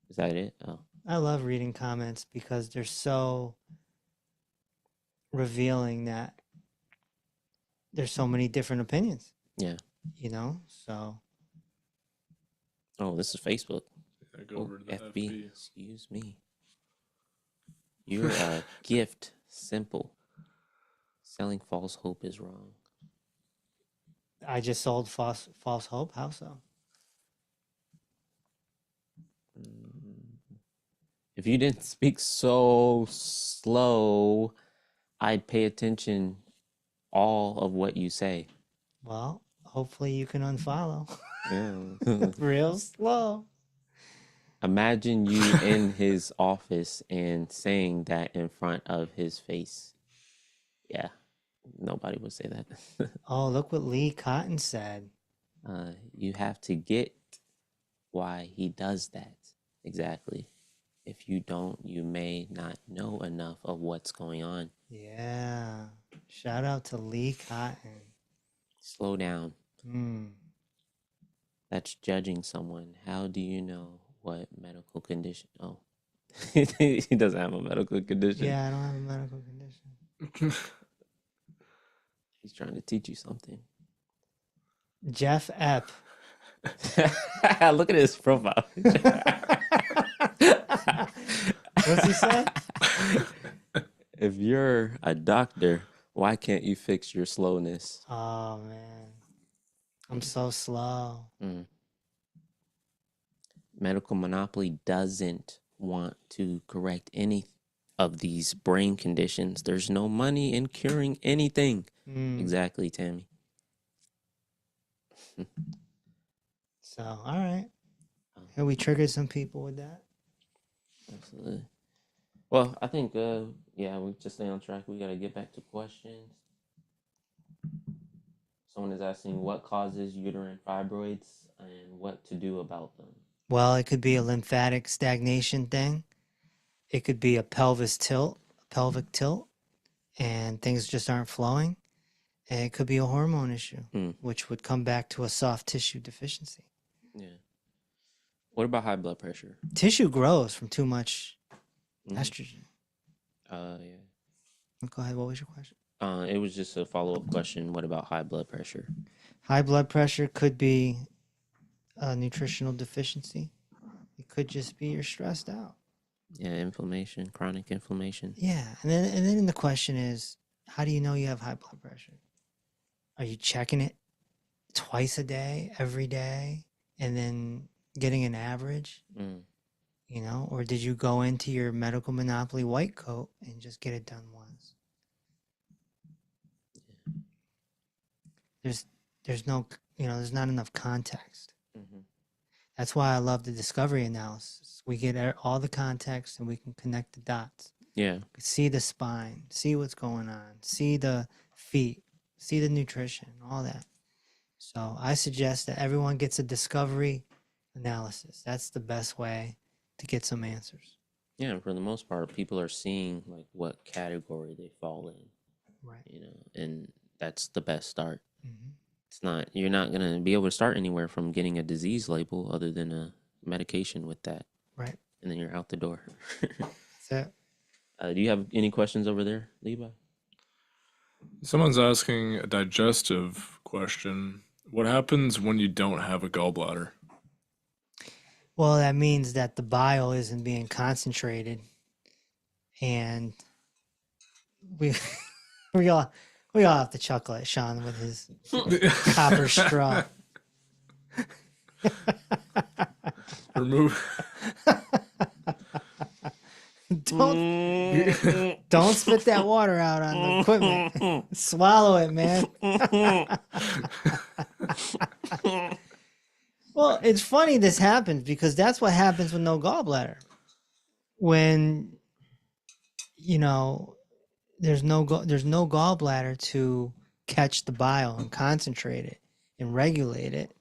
Is that it? Oh, I love reading comments because they're so revealing that there's so many different opinions. yeah. You know? So Oh, this is Facebook. Go over to the FB. FB. Excuse me. You're a gift. Simple. Selling false hope is wrong. I just sold false hope. How so? If you didn't speak so slow, I'd pay attention all of what you say. Well, hopefully you can unfollow. Yeah. Real slow. Imagine you in his office and saying that in front of his face. Yeah, nobody would say that. Oh, look what Lee Cotton said. You have to get why he does that. Exactly. If you don't, you may not know enough of what's going on. Yeah. Shout out to Lee Cotton. Slow down. Hmm. That's judging someone. How do you know what medical condition? Oh, He doesn't have a medical condition. Yeah, I don't have a medical condition. He's trying to teach you something. Jeff Epp. Look at his profile. What's he say? If you're a doctor, why can't you fix your slowness? Oh man, I'm so slow. Medical monopoly doesn't want to correct any of these brain conditions. There's no money in curing anything. Exactly, Tammy. So, all right. And we triggered some people with that. Absolutely. Well, I think, yeah, we just stay on track. We got to get back to questions. Someone is asking what causes uterine fibroids and what to do about them. Well, it could be a lymphatic stagnation thing. It could be a pelvic tilt, and things just aren't flowing. And it could be a hormone issue, which would come back to a soft tissue deficiency. Yeah. What about high blood pressure? Tissue grows from too much estrogen. Yeah. Go ahead. What was your question? It was just a follow-up question. What about high blood pressure? High blood pressure could be a nutritional deficiency. It could just be you're stressed out. Yeah, inflammation, chronic inflammation. Yeah, and then the question is, how do you know you have high blood pressure? Are you checking it twice a day, every day, and then getting an average? You know, or did you go into your medical monopoly white coat and just get it done once? There's no, there's not enough context. That's why I love the discovery analysis. We get all the context and we can connect the dots. Yeah. See the spine, see what's going on, see the feet, see the nutrition, all that. So I suggest that everyone gets a discovery analysis. That's the best way to get some answers. Yeah, and for the most part, people are seeing like what category they fall in. Right. And that's the best start. It's not, you're not going to be able to start anywhere from getting a disease label other than a medication with that. Right. And then you're out the door. That's it. Do you have any questions over there, Levi? Someone's asking a digestive question. What happens when you don't have a gallbladder? Well, that means that the bile isn't being concentrated, and we we all have to chuckle at Sean with his copper straw. Remove. Don't spit that water out on the equipment. Swallow it, man. Well, it's funny this happens because that's what happens with no gallbladder. When there's no gallbladder to catch the bile and concentrate it and regulate it,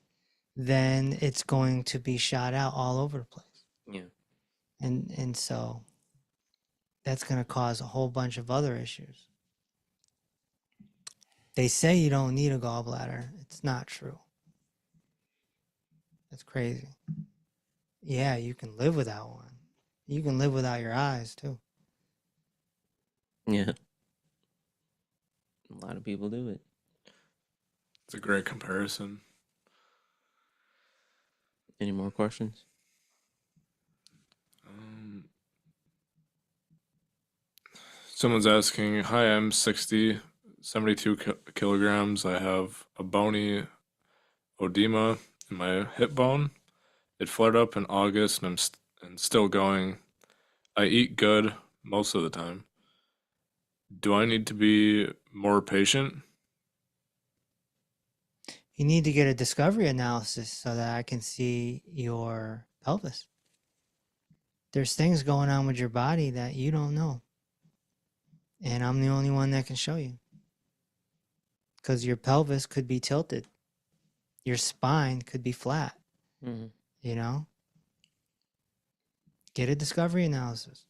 then it's going to be shot out all over the place. Yeah. And so that's going to cause a whole bunch of other issues. They say you don't need a gallbladder. It's not true. That's crazy. Yeah, you can live without one. You can live without your eyes too. Yeah. A lot of people do it. It's a great comparison. Any more questions? Someone's asking, hi, I'm 60, 72 kilograms. I have a bony edema in my hip bone. It flared up in August and I'm still going. I eat good most of the time. Do I need to be more patient? You need to get a discovery analysis so that I can see your pelvis. There's things going on with your body that you don't know. And I'm the only one that can show you. Because your pelvis could be tilted. Your spine could be flat. You know? Get a discovery analysis.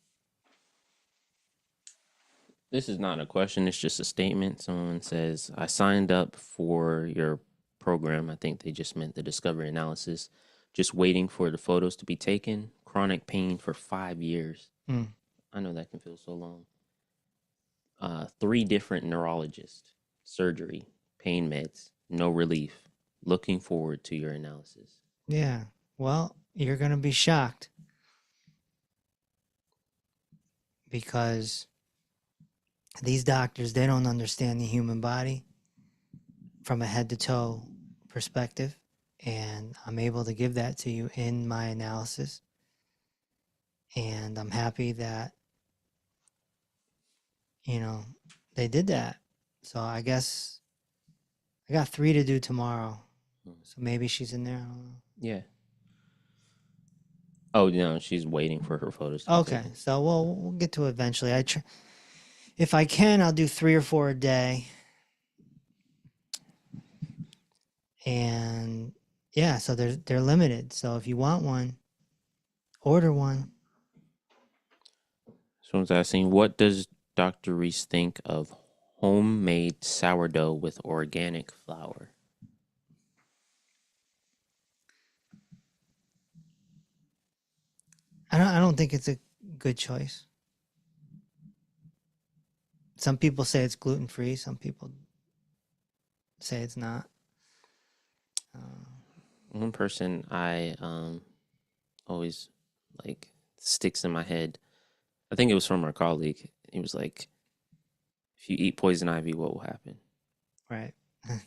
This is not a question. It's just a statement. Someone says, I signed up for your program. I think they just meant the discovery analysis. Just waiting for the photos to be taken. Chronic pain for 5 years. Mm. I know that can feel so long. 3 different neurologists, surgery, pain meds, no relief. Looking forward to your analysis. Yeah. Well, you're going to be shocked because these doctors, they don't understand the human body from a head to toe perspective. And I'm able to give that to you in my analysis. And I'm happy that, you know, they did that. So I guess I got 3 to do tomorrow. So maybe she's in there. I don't know. Yeah. Oh no, she's waiting for her photos to be Okay. taken. So we'll get to it eventually. If I can, I'll do 3 or 4 a day. And yeah, so they're limited. So if you want one, order one. Someone's asking, what does Dr. Reese think of homemade sourdough with organic flour? I don't think it's a good choice. Some people say it's gluten free. Some people say it's not. One person I always like sticks in my head. I think it was from our colleague. He was like, if you eat poison ivy, what will happen? Right.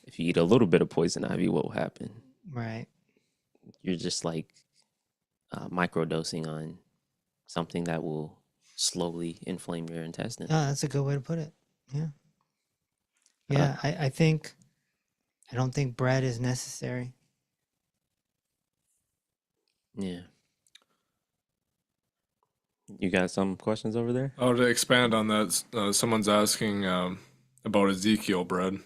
If you eat a little bit of poison ivy, what will happen? Right. You're just like microdosing on something that will slowly inflame your intestine. Oh, that's a good way to put it. Yeah. Yeah. I don't think bread is necessary. Yeah. You got some questions over there? Oh, to expand on that, someone's asking about Ezekiel bread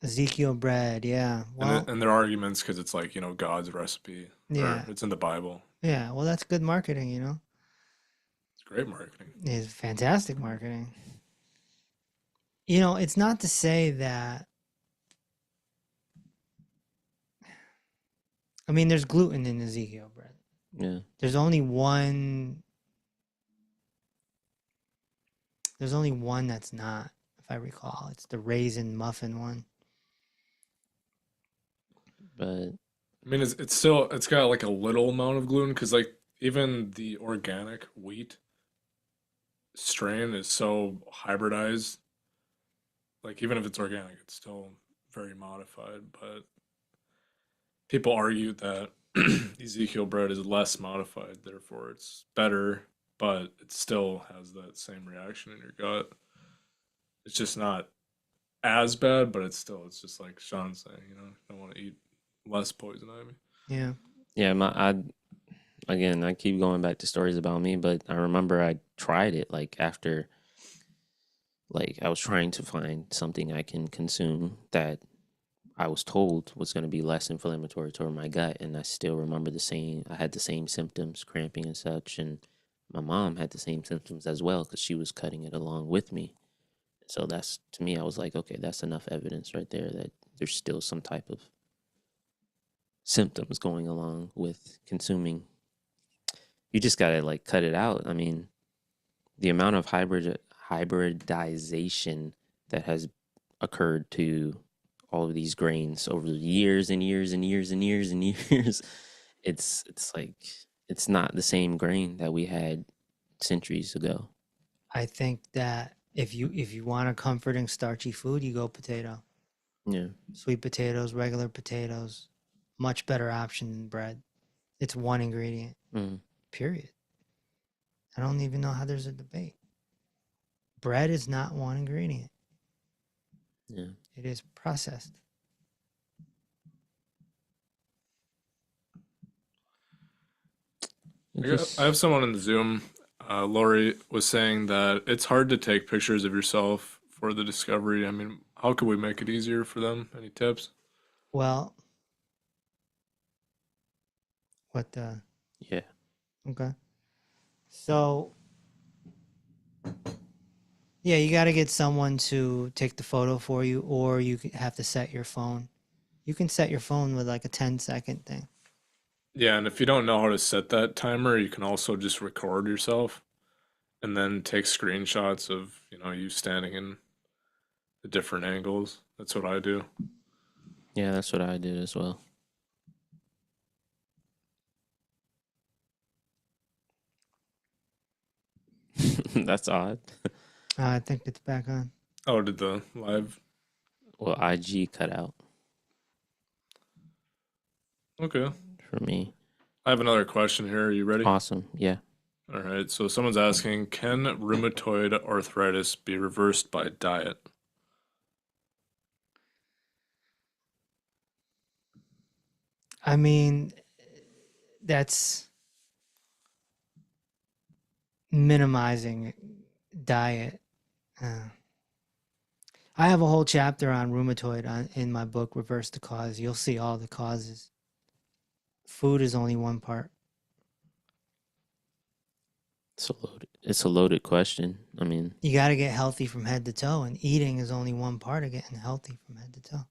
Ezekiel bread. Yeah. Well, and their arguments because it's like, God's recipe, yeah. or it's in the Bible. Yeah. Well, that's good marketing, It's great marketing. It's fantastic marketing. It's not to say that. I mean, there's gluten in Ezekiel bread. Yeah. There's only one. There's only one that's not, if I recall. It's the raisin muffin one. But I mean, it's got like a little amount of gluten because like even the organic wheat strain is so hybridized. Like even if it's organic, it's still very modified. But people argue that Ezekiel bread is less modified, therefore it's better, but it still has that same reaction in your gut. It's just not as bad, but it's just like Sean's saying, don't want to eat less poison ivy. Yeah. yeah, I keep going back to stories about me, but I remember I tried it like after like I was trying to find something I can consume that I was told was going to be less inflammatory toward my gut, and I still remember I had the same symptoms, cramping and such, and my mom had the same symptoms as well because she was cutting it along with me. So that's, to me, I was like, okay, that's enough evidence right there that there's still some type of symptoms going along with consuming. You just gotta like cut it out. I mean, the amount of hybridization that has occurred to all of these grains over the years and years and years and years and years, it's like it's not the same grain that we had centuries ago. I think that if you want a comforting starchy food, you go potato. Yeah. Sweet potatoes, regular potatoes, much better option than bread. It's one ingredient. Mm. Period. I don't even know how there's a debate. Bread is not one ingredient. Yeah. It is processed. I have someone in the Zoom. Lori was saying that it's hard to take pictures of yourself for the discovery. I mean, how could we make it easier for them? Any tips? Well, what the? Yeah. Okay. So, yeah, you got to get someone to take the photo for you, or you have to set your phone. You can set your phone with like a 10-second thing. Yeah, and if you don't know how to set that timer, you can also just record yourself and then take screenshots of, you standing in the different angles. That's what I do. Yeah, that's what I did as well. That's odd. I think it's back on. Oh, did the live? Well, IG cut out Okay. for me. I have another question here. Are you ready? Awesome. Yeah. All right. So someone's asking, can rheumatoid arthritis be reversed by diet? I mean, that's minimizing diet. I have a whole chapter on rheumatoid in my book, Reverse the Cause. You'll see all the causes. Food is only one part. It's a loaded question. I mean, You got to get healthy from head to toe, and eating is only one part of getting healthy from head to toe.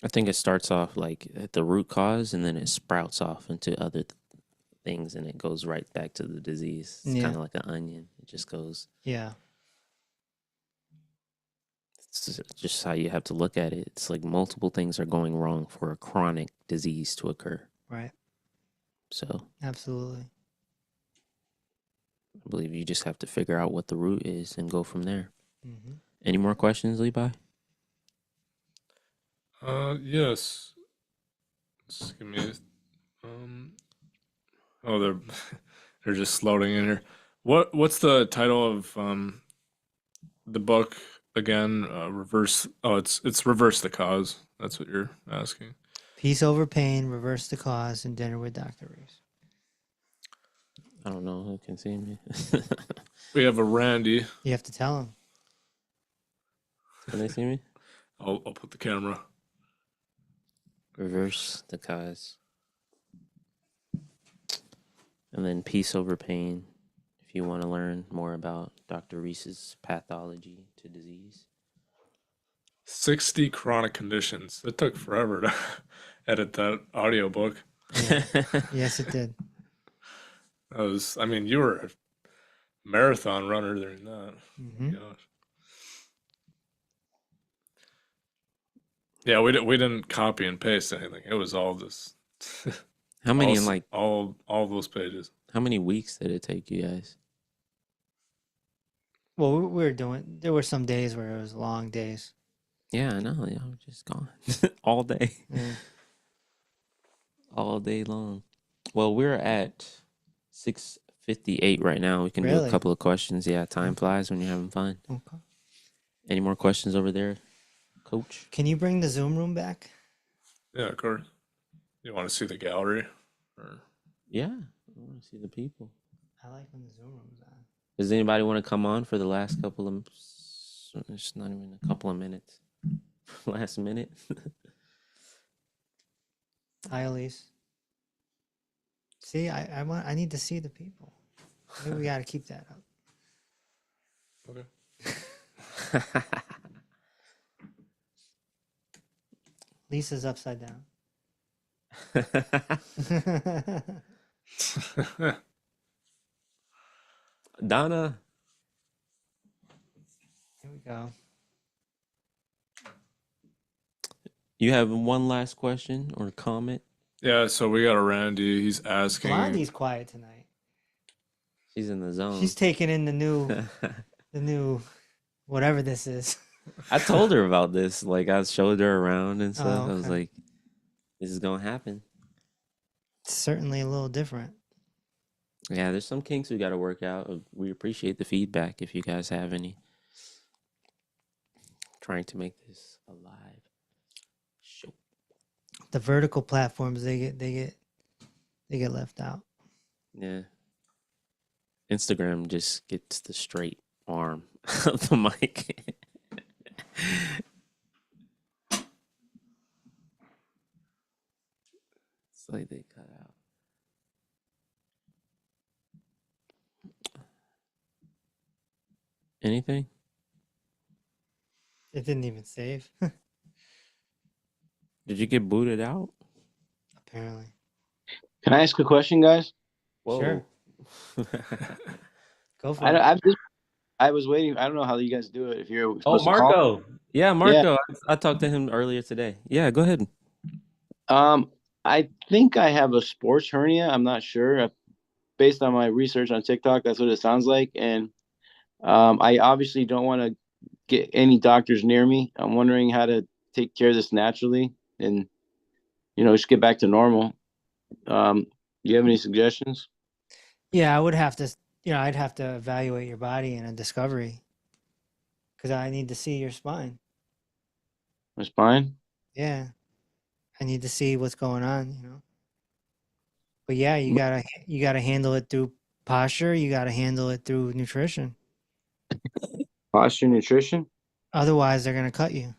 I think it starts off like at the root cause and then it sprouts off into other things and it goes right back to the disease. It's Yeah. kind of like an onion. It just goes. Yeah. It's just how you have to look at it. It's like multiple things are going wrong for a chronic disease to occur. Right. So Absolutely. I believe you just have to figure out what the root is and go from there. Mm-hmm. Any more questions, Levi? Yes. Just give me. Oh, they're they're just loading in here. What's the title of the book again? Reverse. Oh, it's reverse the cause. That's what you're asking. Peace over pain, reverse the cause, and dinner with Dr. Reese. I don't know who can see me. We have a Randy. You have to tell him. Can they see me? I'll put the camera. Reverse the cause. And then peace over pain. If you want to learn more about Dr. Reese's pathology to disease. 60 chronic conditions. It took forever to edit that audiobook. Yes, it did. I mean, you were a marathon runner during that. Mm-hmm. Gosh. Yeah, we didn't copy and paste anything. It was all just How many in like all those pages. how many weeks did it take you guys? Well, we were doing. There were some days where it was long days. Yeah, I know. Yeah, I'm just gone all day, Yeah. all day long. Well, we're at 6:58 right now. We can do a Really? couple of questions. Yeah, time flies when you're having fun. Okay. Any more questions over there, Coach? Can you bring the Zoom room back? Yeah, of course. You want to see the gallery? Or... Yeah, I want to see the people. I like when the Zoom room's on. Does anybody want to come on for the last couple of? It's not even a couple of minutes. Last minute. Hi, Elise. See, I need to see the people. Maybe we got to keep that up. Okay. Lisa's upside down. Donna. Here we go. You have one last question or comment? Yeah, so we got a Randy. He's asking. Blondie's quiet tonight. She's in the zone. She's taking in the new, whatever this is. I told her about this. Like I showed her around and stuff. Oh, I was okay. like, "This is gonna happen." It's certainly a little different. Yeah, there's some kinks we got to work out. We appreciate the feedback if you guys have any. Trying to make this a live show. The vertical platforms they get left out. Yeah. Instagram just gets the straight arm of the mic. It's like they cut out. Anything? It didn't even save. Did you get booted out? apparently. Can I ask a question, guys? Sure. Whoa. Go for it. I was waiting. I don't know how you guys do it. If you're Oh, supposed to call. Marco. Yeah, Yeah. Marco. I talked to him earlier today. Yeah, go ahead. I think I have a sports hernia. I'm not sure. Based on my research on TikTok, that's what it sounds like. And I obviously don't want to get any doctors near me. I'm wondering how to take care of this naturally and, just get back to normal. Do you have any suggestions? Yeah, I would have to, I'd have to evaluate your body in a discovery because I need to see your spine. My spine? Yeah, I need to see what's going on. But yeah, you gotta handle it through posture. You gotta handle it through nutrition. Posture nutrition? Otherwise, they're gonna cut you.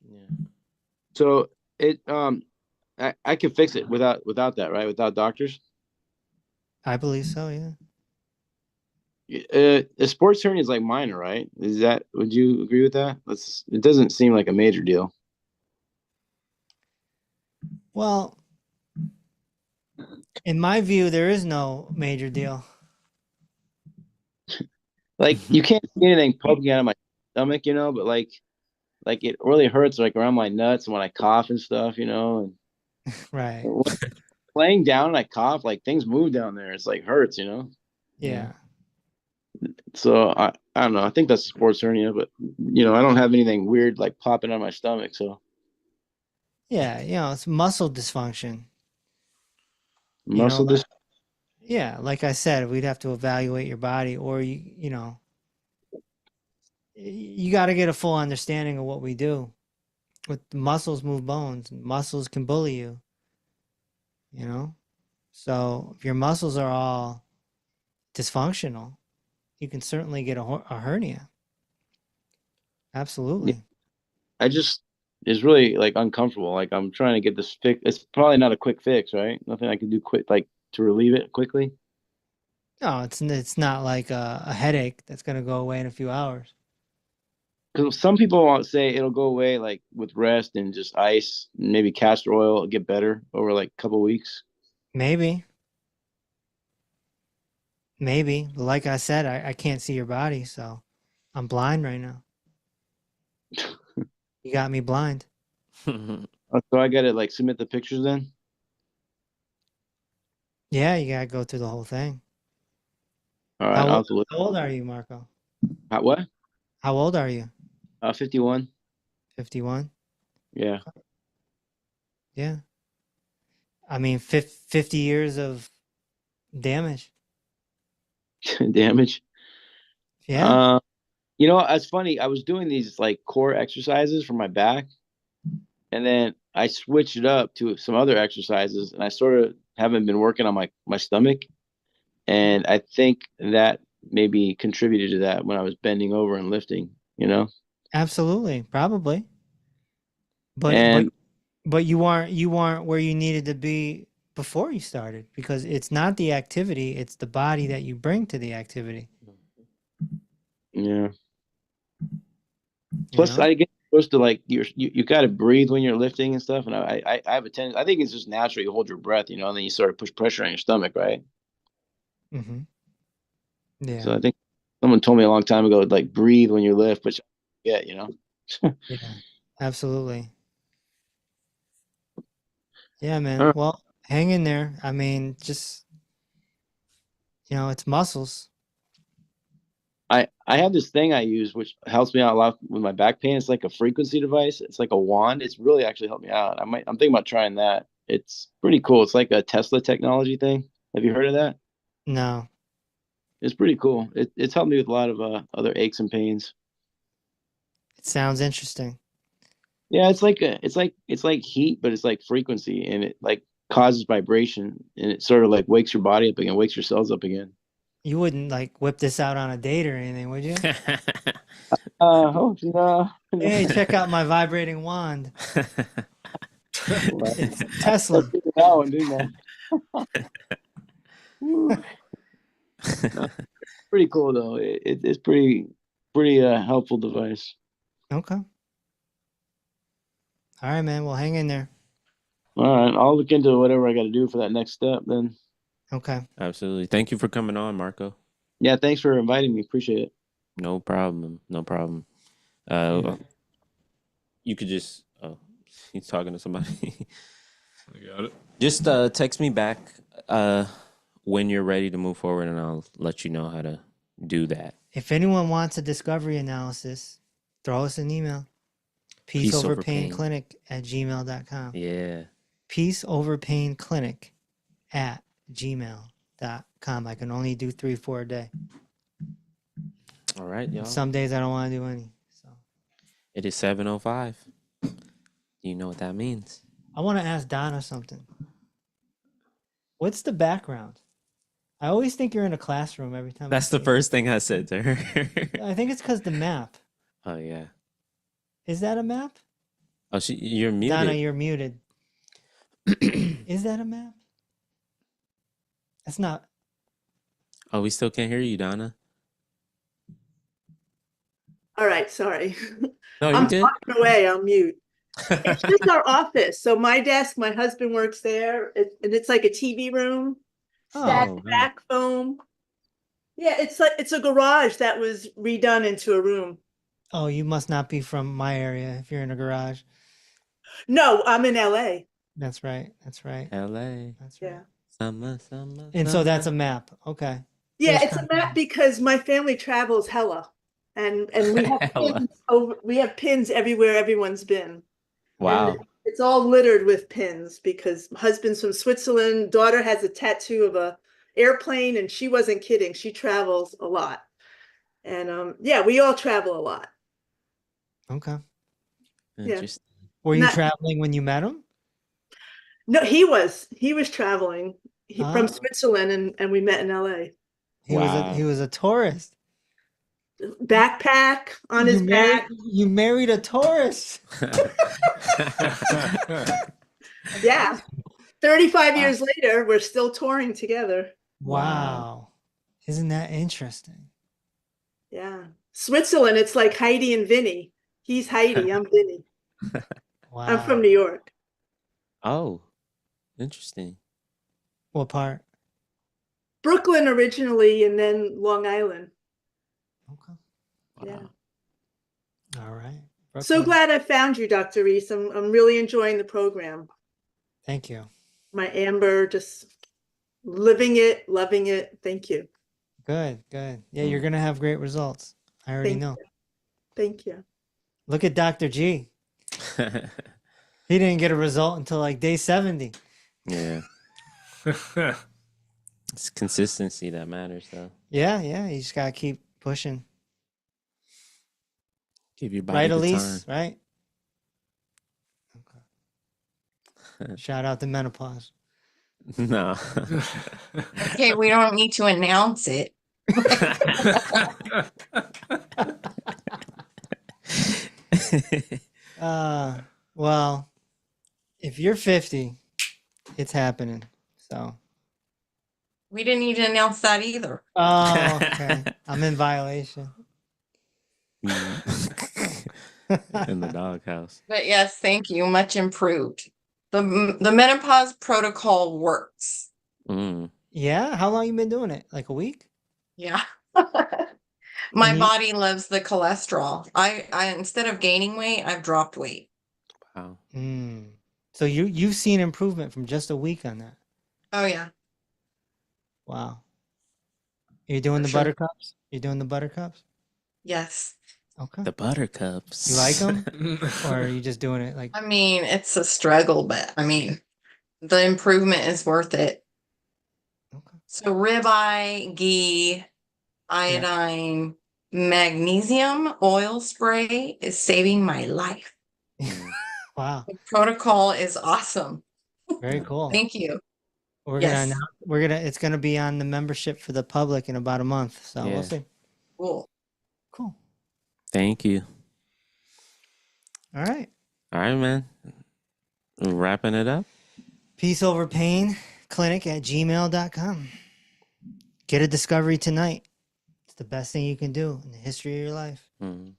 Yeah. So I can fix it without that, right? Without doctors? I believe so. Yeah. A sports hernia is like minor, right? Would you agree with that? It doesn't seem like a major deal. Well, in my view, there is no major deal. Like you can't see anything poking out of my stomach, but like it really hurts like around my nuts and when I cough and stuff, and Right. laying down and I cough, like things move down there. It's like hurts, Yeah. So I don't know. I think that's a sports hernia, but I don't have anything weird like popping out of my stomach. So Yeah. It's muscle dysfunction. muscle Like, this. yeah, like I said, we'd have to evaluate your body, or you got to get a full understanding of what we do. With muscles move bones, and muscles can bully you. So if your muscles are all dysfunctional, you can certainly get a hernia. Absolutely. I just it's really like uncomfortable. Like I'm trying to get this fix. It's probably not a quick fix, right? Nothing I can do quick, like to relieve it quickly. No, it's not like a headache that's gonna go away in a few hours. Because some people want to say it'll go away like with rest and just ice, maybe castor oil, it'll get better over like a couple weeks. Maybe, maybe. But like I said, I can't see your body, so I'm blind right now. You got me blind. So I gotta like submit the pictures then. Yeah, you gotta go through the whole thing. All right, How I'll old, have to look. how old are you, Marco? What? How old are you? 51. 51? Yeah. Yeah. I mean, 50 years of damage. Damage. Yeah. It's funny. I was doing these like core exercises for my back, and then I switched it up to some other exercises, and I sort of haven't been working on my stomach, and I think that maybe contributed to that when I was bending over and lifting. Absolutely. Probably. But but And but you weren't where you needed to be before you started because it's not the activity, it's the body that you bring to the activity. yeah. You Plus, know? I get supposed to like you got to breathe when you're lifting and stuff, and I have a tendency. I think it's just natural. You hold your breath, and then you sort of push pressure on your stomach, right? Mm-hmm. So Yeah. I think someone told me a long time ago, like breathe when you lift, which yeah. Yeah. Absolutely. Yeah, All man. right. Well, hang in there. I mean, just it's muscles. I have this thing I use which helps me out a lot with my back pain. It's like a frequency device. It's like a wand. It's really actually helped me out. I'm thinking about trying that. It's pretty cool. It's like a Tesla technology thing. Have you heard of that? No. It's pretty cool. It's helped me with a lot of other aches and pains. It sounds interesting. Yeah, it's like heat, but it's like frequency, and it like causes vibration, and it sort of like wakes your body up again, wakes your cells up again. You wouldn't like whip this out on a date or anything, would you? Oh no. Hey, check out my vibrating wand. It's I Tesla. did that one, didn't I? Woo. No, pretty cool though. It's pretty helpful device. Okay. All right, man. Well, hang in there. All right, I'll look into whatever I got to do for that next step. Then, Okay. Absolutely. Thank you for coming on, Marco. yeah, thanks for inviting me. Appreciate it. No problem. No problem. Yeah. You could just. Oh, he's talking to somebody. I got it. Just text me back when you're ready to move forward, and I'll let you know how to do that. If anyone wants a discovery analysis, throw us an email. peaceoverpainclinic@gmail.com. Yeah. peaceoverpainclinic@gmail.com. I can only do 3-4 a day. All right, y'all. Some days I don't want to do any. So It is 7:05. You know what that means. I want to ask Donna something. What's the background? I always think you're in a classroom every time. That's the first thing I said to her. I think it's because the map. Oh yeah. Is that a map? Oh, you're muted. Donna, you're muted. Is that a map? That's not. Oh, we still can't hear you, Donna. All right, sorry. No, you I'm good. talking away, I'm mute. It's just our office. So my desk, my husband works there, and it's like a TV room, stacked Oh, back foam. Yeah, it's a garage that was redone into a room. Oh, you must not be from my area if you're in a garage. No, I'm in LA. That's right. That's right. LA. That's right. Yeah. Summer. And so that's a map. Okay. Yeah, There's it's a continuity. map because my family travels hella. And we have Hella. we have pins everywhere everyone's been. Wow. And it's all littered with pins because husband's from Switzerland, daughter has a tattoo of a airplane, and she wasn't kidding. She travels a lot. And yeah, we all travel a lot. Okay. Interesting. Were you Not- traveling when you met him? No, he was traveling from Ah. Switzerland, and we met in LA. He was a tourist. Backpack on his back. You married a tourist. Yeah. 35 years later, we're still touring together. Wow. Isn't that interesting? Yeah. Switzerland, it's like Heidi and Vinny. He's Heidi, I'm Vinny. Wow. I'm from New York. Oh, interesting. What part? Brooklyn originally, and then Long Island. Okay. Yeah. Wow. All right. So Brooklyn. glad I found you, Dr. Reese. I'm really enjoying the program. Thank you. My Amber, just living it, loving it. Thank you. Good. Good. Yeah, you're gonna have great results. I already Thank know. you. Thank you. Look at Dr. G. He didn't get a result until like day 70. Yeah. It's consistency that matters, though. Yeah, you just gotta keep pushing. Give your body Right, the Elise? time. Right? Okay. Shout out to menopause. No. Okay, we don't need to announce it. Well, if you're 50, it's happening. So. We didn't need to announce that either. Oh, okay. I'm in violation. In the doghouse. But yes, thank you. Much improved. The menopause protocol works. Mm. Yeah? How long you been doing it? Like a week? Yeah. My Mhm. body loves the cholesterol. I instead of gaining weight, I've dropped weight. Wow. Mm. So you've seen improvement from just a week on that. Oh yeah. Wow. You're doing the For sure. buttercups? You're doing the buttercups? Yes. Okay. The buttercups. You like them? Or are you just doing it like I mean, it's a struggle, but I mean, the improvement is worth it. okay. So ribeye, ghee, iodine, magnesium oil spray is saving my life. Wow. The protocol is awesome. Very cool. Thank you. We're Yes. it's gonna be on the membership for the public in about a month. So Yeah. we'll see. Cool. Cool. Thank you. All right. All right, man. Wrapping it up. peaceoverpainclinic@gmail.com. Get a discovery tonight. It's the best thing you can do in the history of your life. Mm.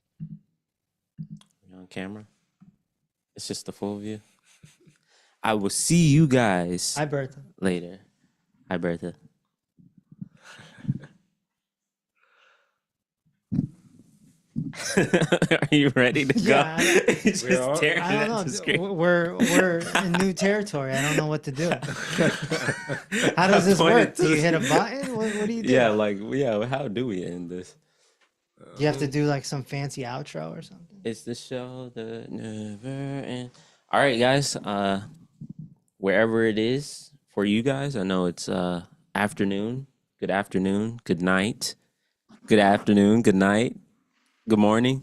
You on camera? It's just the full view. I will see you guys Hi, Bertha. later. Hi, Bertha. Are you ready to go? Yeah, He's We are. just staring I at don't the know. screen. We're in new territory. I don't know what to do. How does this Pointed work? to Do you the- hit a button? What do you do? Yeah, like yeah. How do we end this? Do you have to do like some fancy outro or something? It's the show that never ends. All right, guys. Wherever it is for you guys, I know it's afternoon. Good afternoon. Good night. Good afternoon. Good night. Good morning.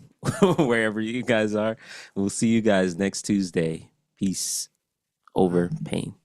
Wherever you guys are. We'll see you guys next Tuesday. Peace over pain.